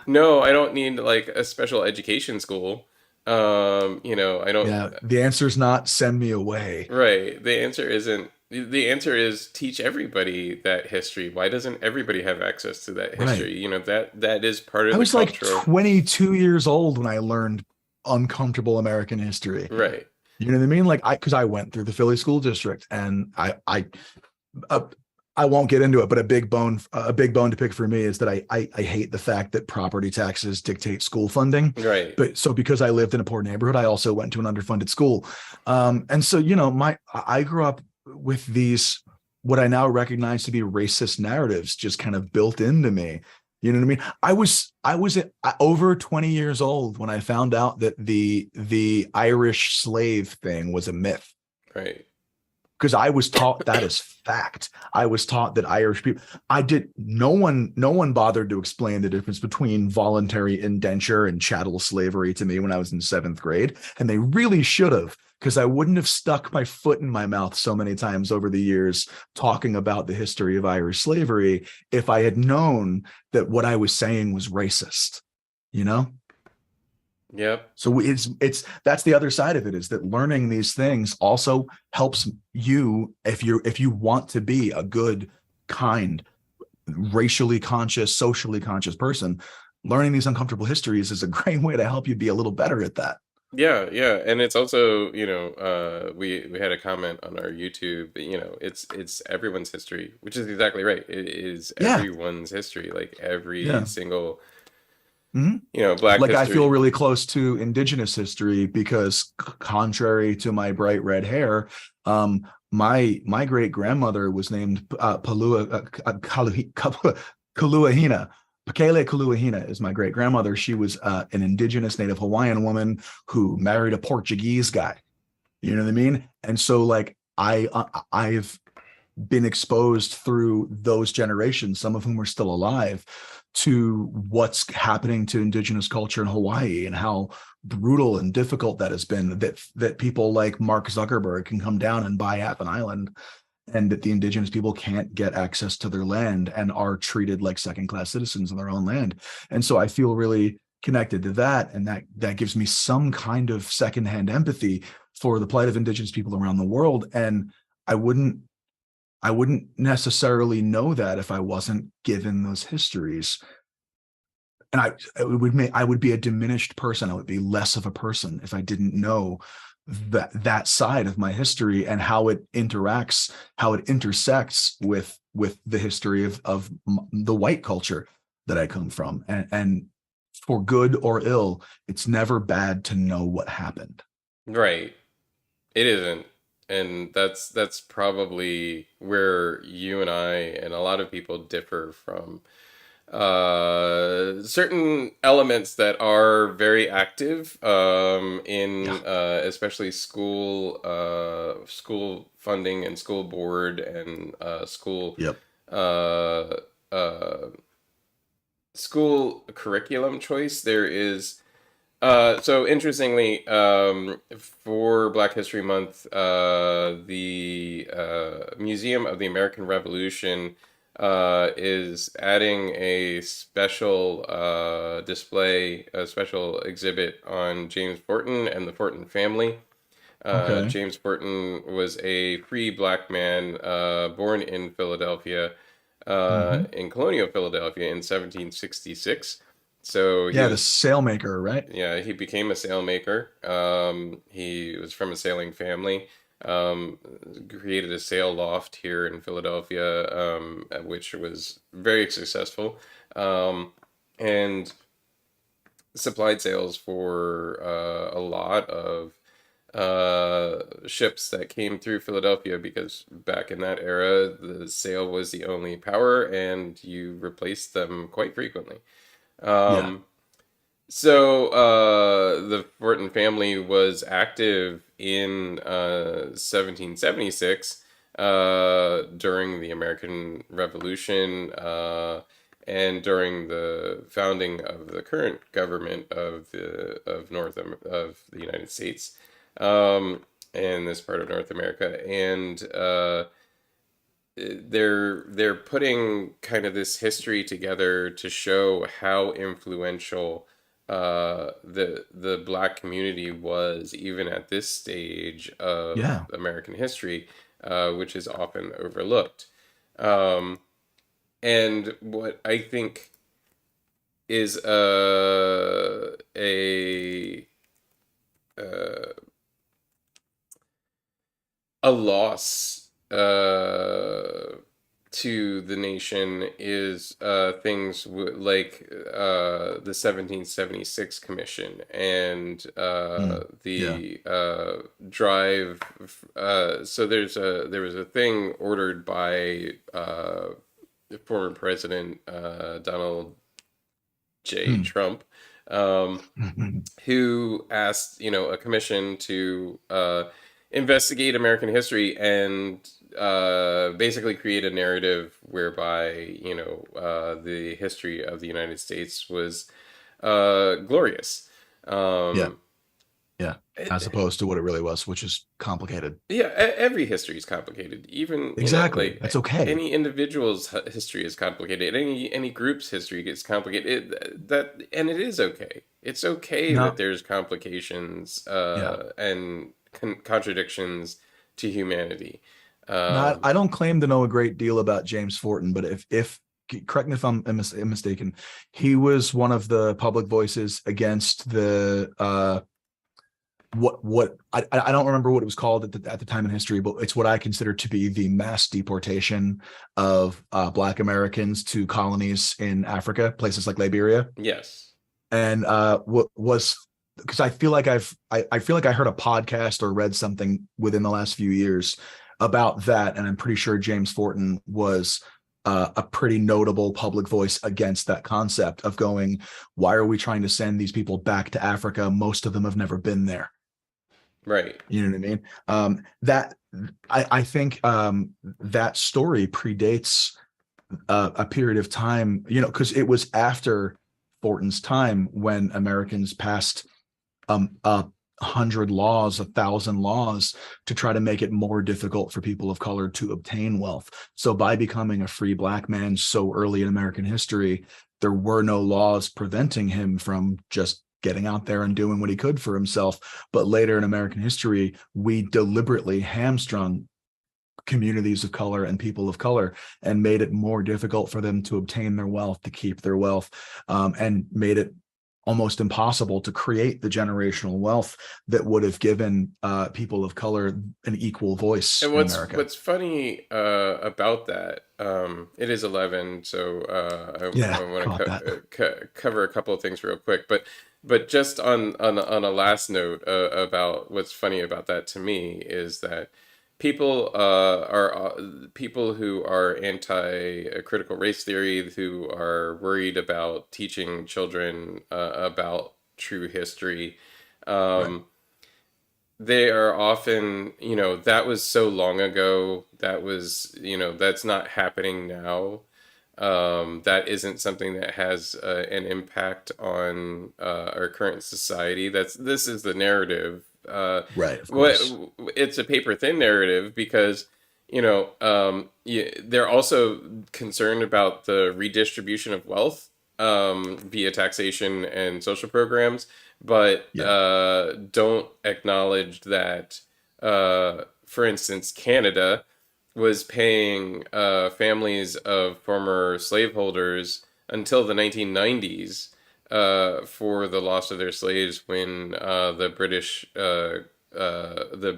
no, I don't need like a special education school. I don't.
yeah, the answer is not send me away.
Right. The answer isn't. The answer is teach everybody that history. Why doesn't everybody have access to that
Right.
history? That is part of
I
the
was like
cultural.
22 years old when I learned uncomfortable American history.
Right.
You know what I mean? Like, because I went through the Philly school district, and uh, I won't get into it, but a big bone to pick for me is that I hate the fact that property taxes dictate school funding.
Right.
But so because I lived in a poor neighborhood, I also went to an underfunded school. And so, I grew up with these, what I now recognize to be racist narratives just kind of built into me. You know what I mean? I was over 20 years old when I found out that the Irish slave thing was a myth.
Right.
because I was taught that as fact. I was taught that Irish people, I did, no one bothered to explain the difference between voluntary indenture and chattel slavery to me when I was in seventh grade. And they really should have, because I wouldn't have stuck my foot in my mouth so many times over the years talking about the history of Irish slavery if I had known that what I was saying was racist, you know?
Yep.
So it's that's the other side of it, is that learning these things also helps you if you want to be a good, kind, racially conscious, socially conscious person. Learning these uncomfortable histories is a great way to help you be a little better at that.
Yeah, yeah, and it's also, we had a comment on our YouTube, it's everyone's history, which is exactly right. It is
Yeah,
everyone's history, like every
yeah.
single,
Mhm.
Black
Like I feel
history.
really close to indigenous history because contrary to my bright red hair, my great grandmother was named Kaluahina. Pekele Kaluahina is my great grandmother. She was an indigenous Native Hawaiian woman who married a Portuguese guy. You know what I mean? And so like I've been exposed through those generations, some of whom are still alive, to what's happening to indigenous culture in Hawaii and how brutal and difficult that has been. That people like Mark Zuckerberg can come down and buy half an island, and that the indigenous people can't get access to their land and are treated like second class citizens in their own land. And so I feel really connected to that, and that gives me some kind of secondhand empathy for the plight of indigenous people around the world. And I wouldn't I wouldn't necessarily know that if I wasn't given those histories. And I would be a diminished person. I would be less of a person if I didn't know that side of my history and how it interacts, how it intersects with the history of the white culture that I come from. And for good or ill, it's never bad to know what happened.
Right. It isn't. And that's probably where you and I and a lot of people differ from certain elements that are very active
Yeah.
in especially school funding and school board and
Yep.
uh, uh, school curriculum choice. There is so interestingly, for Black History Month, the Museum of the American Revolution is adding a special display, a special exhibit on James Forten and the Forten family.
Okay.
James Forten was a free black man born in Philadelphia,
Hmm.
in colonial Philadelphia in 1766. So he
Yeah, the
was
sailmaker, right?
yeah, he became a sailmaker. He was from a sailing family. Um, Created a sail loft here in Philadelphia, which was very successful, and supplied sails for a lot of ships that came through Philadelphia because back in that era, the sail was the only power, and you replaced them quite frequently.
Yeah.
Um, the Fortin family was active in 1776 during the American Revolution and during the founding of the current government of the United States and this part of North America. And they're putting kind of this history together to show how influential the black community was even at this stage of
Yeah.
American history, which is often overlooked. Um, and what I think is a loss to the nation is like the 1776 Commission and
Mm. Yeah.
the drive. So there was a thing ordered by former President Donald J.
Mm.
Trump, who asked a commission to investigate American history and basically create a narrative whereby the history of the United States was glorious.
Yeah.
Um,
Yeah. As opposed to what it really was, which is complicated.
yeah, every history is complicated. Even
Exactly. That's
like
okay.
any individual's history is complicated. Any group's history gets complicated. And it is okay. It's okay that
No,
there's complications
yeah.
and contradictions to humanity.
Not,
Um,
I don't claim to know a great deal about James Forten, but if correct me if I'm mistaken, he was one of the public voices against the what I don't remember what it was called at the time in history, but it's what I consider to be the mass deportation of Black Americans to colonies in Africa, places like Liberia.
yes,
And what was, because I feel like I heard a podcast or read something within the last few years about that, and I'm pretty sure James Forten was a pretty notable public voice against that concept of going, why are we trying to send these people back to Africa? Most of them have never been there.
right,
You know what I mean? That I think that story predates a period of time, because it was after Fortin's time when Americans passed 100 laws, 1,000 laws to try to make it more difficult for people of color to obtain wealth. So by becoming a free Black man so early in American history, there were no laws preventing him from just getting out there and doing what he could for himself. But later in American history, we deliberately hamstrung communities of color and people of color and made it more difficult for them to obtain their wealth, to keep their wealth, and made it almost impossible to create the generational wealth that would have given people of color an equal voice
and
in
what's
America.
what's funny about that, it is 11, so
Yeah,
I want
caught
to
that.
cover a couple of things real quick, but just on a last note about what's funny about that to me is that people who are anti critical race theory, who are worried about teaching children about true history.
Right.
Um, they are often, that was so long ago. That was, that's not happening now. That isn't something that has an impact on our current society. This is the narrative.
Right, of
What
course.
it's a paper thin narrative because they're also concerned about the redistribution of wealth via taxation and social programs, but
Yeah.
don't acknowledge that, for instance, Canada was paying families of former slaveholders until the 1990s for the loss of their slaves when the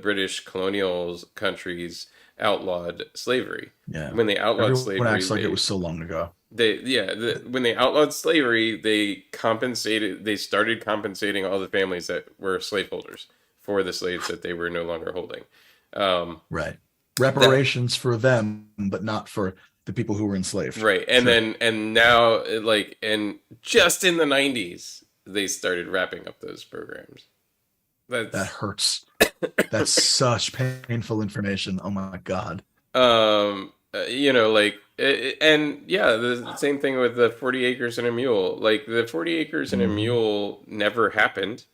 British colonial countries outlawed slavery.
Yeah.
When they outlawed
Everyone
slavery,
acts like it was so long ago.
when they outlawed slavery, they started compensating all the families that were slaveholders for the slaves that they were no longer holding. Um,
Right.
that
Reparations for them, but not for the people who were enslaved.
Right,
Sure.
and now and just in the 90s they started wrapping up those programs.
That
That's
hurts. That's such painful information. Oh my God.
and yeah, the same thing with the 40 acres and a mule. Like the 40 acres and a
Mhm.
mule never happened.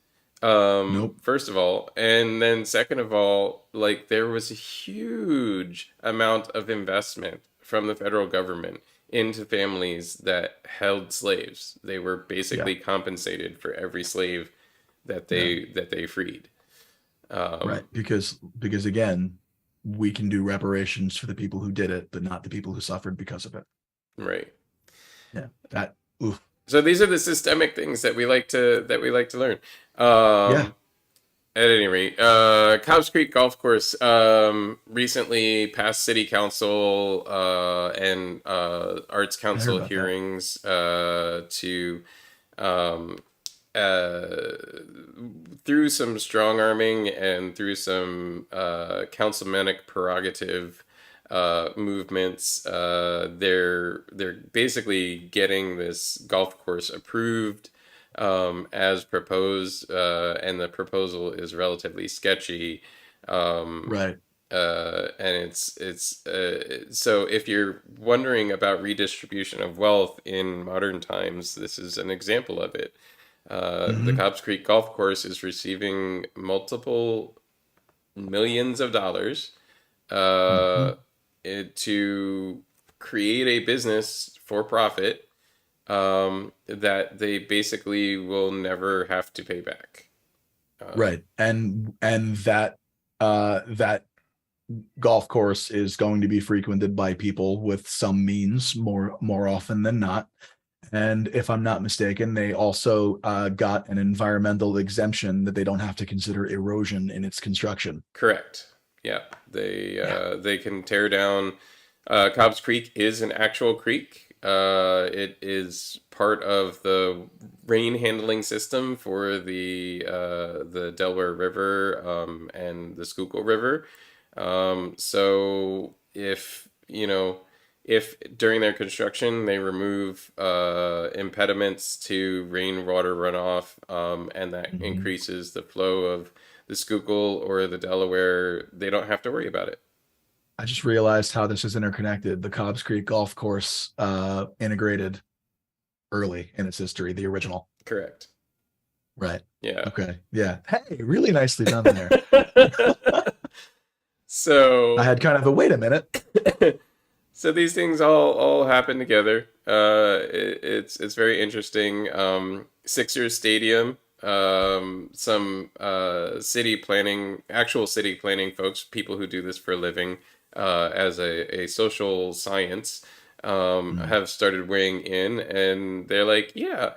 Nope.
First of all, and then second of all, like there was a huge amount of investment from the federal government into families that held slaves. They were
Yeah.
basically compensated for every slave
Yeah.
that they freed.
Right.
Um,
Because again, we can do reparations for the people who did it, but not the people who suffered because of it.
right.
Yeah. That. Oof.
So these are the systemic things that we like to learn.
Yeah.
Um, At any rate, Cobbs Creek Golf Course recently passed City Council and Arts
I heard
Council
about that.
hearings to um, uh, through some strong arming and through some councilmanic prerogative movements. They're basically getting this golf course approved as proposed, and the proposal is relatively sketchy.
Right.
And so if you're wondering about redistribution of wealth in modern times, this is an example of it. The
Hmm.
Cobbs Creek Golf Course is receiving multiple millions of dollars uh,
Hmm.
to create a business for profit that they basically will never have to pay back.
Right. And that golf course is going to be frequented by people with some means more often than not. And if I'm not mistaken, they also got an environmental exemption that they don't have to consider erosion in its construction.
Correct. Yeah,
Yeah.
they can tear down. Cobbs Creek is an actual creek. It is part of the rain handling system for the Delaware River and the Schuylkill River. So if during their construction they remove impediments to rainwater runoff, and that
Hmm.
increases the flow of the Schuylkill or the Delaware, they don't have to worry about it.
I just realized how this is interconnected. The Cobbs Creek Golf Course integrated early in its history, the original.
Correct.
Right.
Yeah.
Okay. Yeah. Hey, really nicely done there. I
So
had kind of a wait a minute.
so these things all happen together. It's very interesting. Sixers Stadium. Some actual city planning folks, people who do this for a living, as a social science,
Mm.
have started weighing in, and they're like, yeah,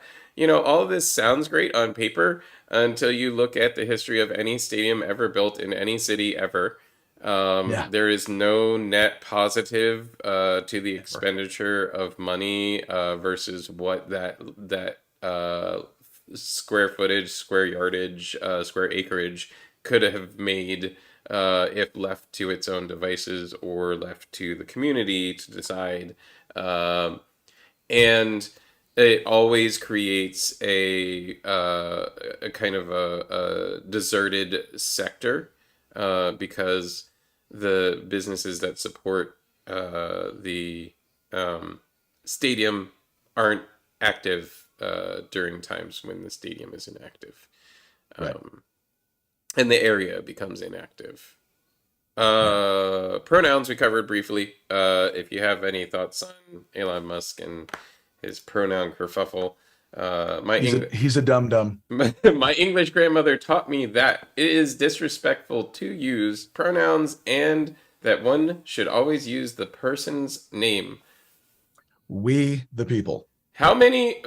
all of this sounds great on paper until you look at the history of any stadium ever built in any city ever.
Yeah.
There is no net positive to the
Never.
expenditure of money versus what that square footage, square yardage, square acreage could have made if left to its own devices or left to the community to decide. Um, and it always creates a kind of a deserted sector because the businesses that support the um, stadium aren't active during times when the stadium is inactive,
Right.
um, and the area becomes inactive.
Yeah.
Pronouns we covered briefly. If you have any thoughts on Elon Musk and his pronoun kerfuffle, my
He's a dum dum.
my English grandmother taught me that it is disrespectful to use pronouns and that one should always use the person's name.
We the people.
How many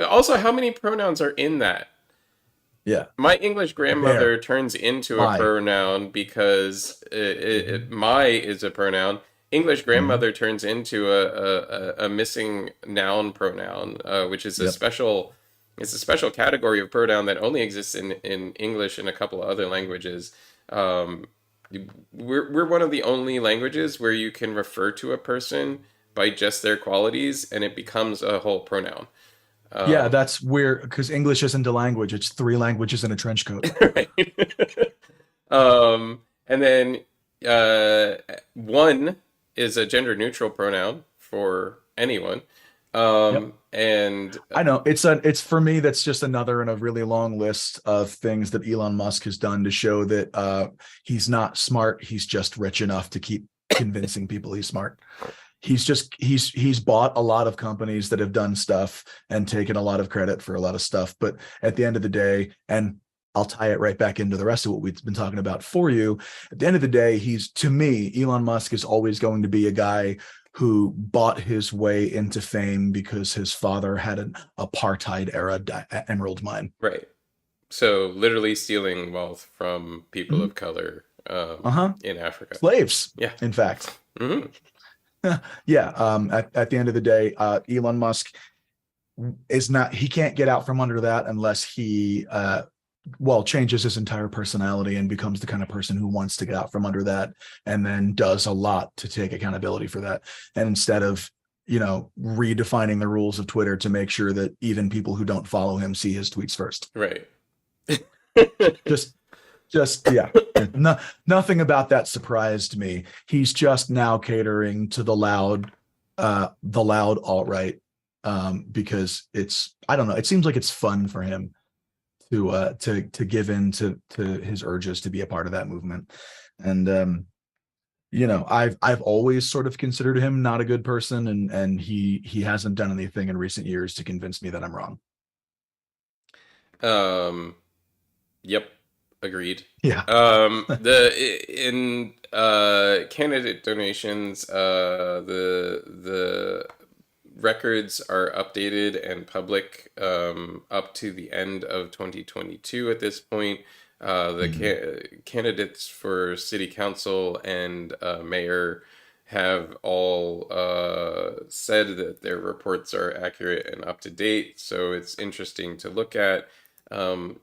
pronouns are in that?
Yeah.
My English grandmother
There.
turns into a
My.
pronoun because
Hmm.
my is a pronoun. English
Hmm.
grandmother turns into a missing noun pronoun, which is a
Yep.
special it's a special category of pronoun that only exists in English and a couple of other languages. Um, we're one of the only languages where you can refer to a person by just their qualities and it becomes a whole pronoun.
Yeah,
Um,
that's where because English isn't a language, it's three languages in a trench coat.
right? And then one is a gender neutral pronoun for anyone.
Yep.
And
I know it's for me that's just another in a really long list of things that Elon Musk has done to show that he's not smart, he's just rich enough to keep convincing people he's smart. He's bought a lot of companies that have done stuff and taken a lot of credit for a lot of stuff, but at the end of the day, and I'll tie it right back into the rest of what we've been talking about for you. At the end of the day, he's to me, Elon Musk is always going to be a guy who bought his way into fame because his father had an apartheid era emerald mine.
right. So literally stealing wealth from people
Mm-hmm.
of color
Uh-huh.
in Africa.
Slaves,
Yeah.
in fact.
Hmm.
Yeah. At the end of the day, Elon Musk is not, he can't get out from under that unless he changes his entire personality and becomes the kind of person who wants to get out from under that and then does a lot to take accountability for that. And instead of, redefining the rules of Twitter to make sure that even people who don't follow him see his tweets first.
Right.
Just, yeah. No, nothing about that surprised me. He's just now catering to the loud alt-right, because it's, I don't know, it seems like it's fun for him to give in to his urges to be a part of that movement. And I've always sort of considered him not a good person, and he hasn't done anything in recent years to convince me that I'm wrong.
Um, yep, agreed.
Yeah.
The in candidate donations, the records are updated and public up to the end of 2022 at this point. The
Mhm.
candidates for city council and mayor have all said that their reports are accurate and up to date. So it's interesting to look at. Um,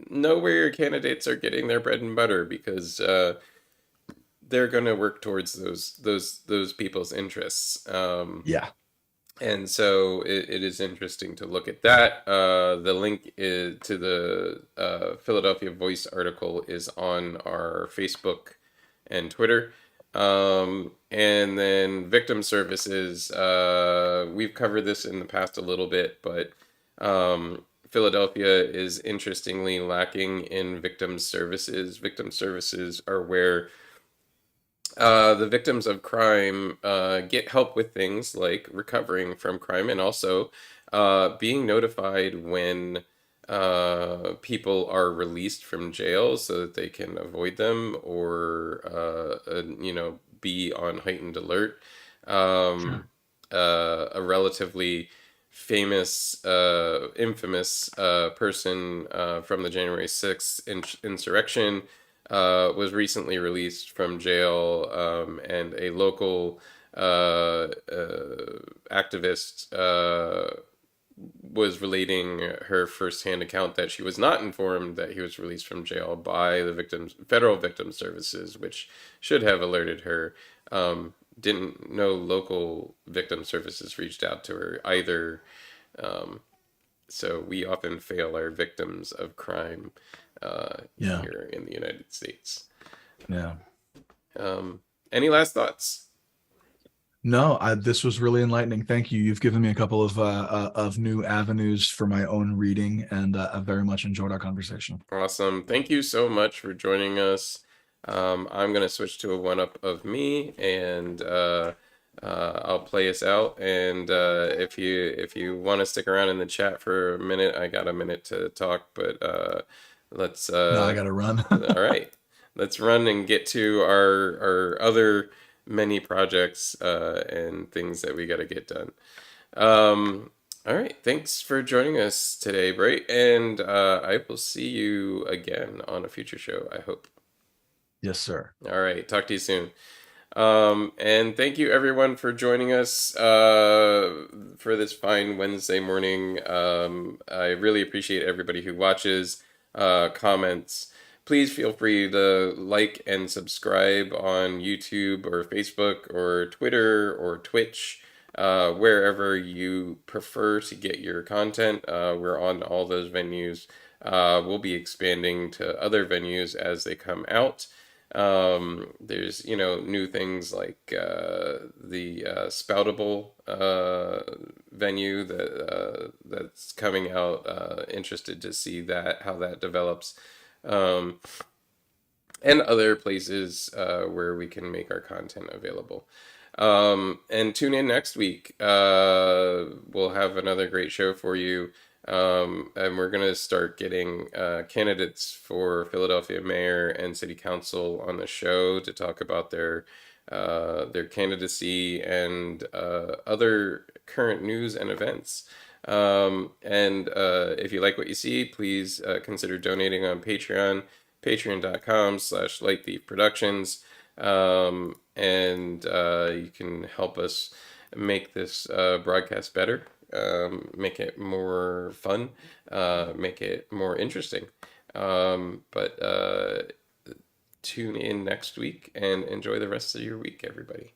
know where your candidates are getting their bread and butter because they're going to work towards those people's interests.
Yeah.
And so it is interesting to look at that. The link to the Philadelphia Voice article is on our Facebook and Twitter. And then victim services. We've covered this in the past a little bit, but Philadelphia is interestingly lacking in victim services. Victim services are where the victims of crime get help with things like recovering from crime and also being notified when people are released from jail so that they can avoid them or, be on heightened alert. Um,
Sure.
a relatively famous, infamous person from the January 6th insurrection was recently released from jail, and a local activist was relating her firsthand account that she was not informed that he was released from jail by the victims federal victim services, which should have alerted her. Didn't know local victim services reached out to her either. Um, so we often fail our victims of crime
Yeah.
here in the United States.
Yeah.
Um, any last thoughts?
No, this was really enlightening. Thank you. You've given me a couple of new avenues for my own reading, and I very much enjoyed our conversation.
Awesome. Thank you so much for joining us. I'm gonna switch to a one up of me, and I'll play us out. And if you want to stick around in the chat for a minute, I got a minute to talk. But let's
No, I got to run.
all right, let's run and get to our other many projects and things that we got to get done. All right. Thanks for joining us today, Bright. And I will see you again on a future show, I hope.
Yes, sir.
All right. Talk to you soon. And thank you, everyone, for joining us for this fine Wednesday morning. I really appreciate everybody who watches, comments. Please feel free to like and subscribe on YouTube or Facebook or Twitter or Twitch, wherever you prefer to get your content. We're on all those venues. We'll be expanding to other venues as they come out. There's new things like the Spoutable venue that's coming out. Interested to see that how that develops, um, and other places where we can make our content available. And tune in next week. We'll have another great show for you. And we're going to start getting candidates for Philadelphia mayor and city council on the show to talk about their candidacy and other current news and events. And if you like what you see, please consider donating on Patreon, patreon.com/lightbeatproductions. And you can help us make this broadcast better, make it more fun, make it more interesting. But tune in next week and enjoy the rest of your week, everybody.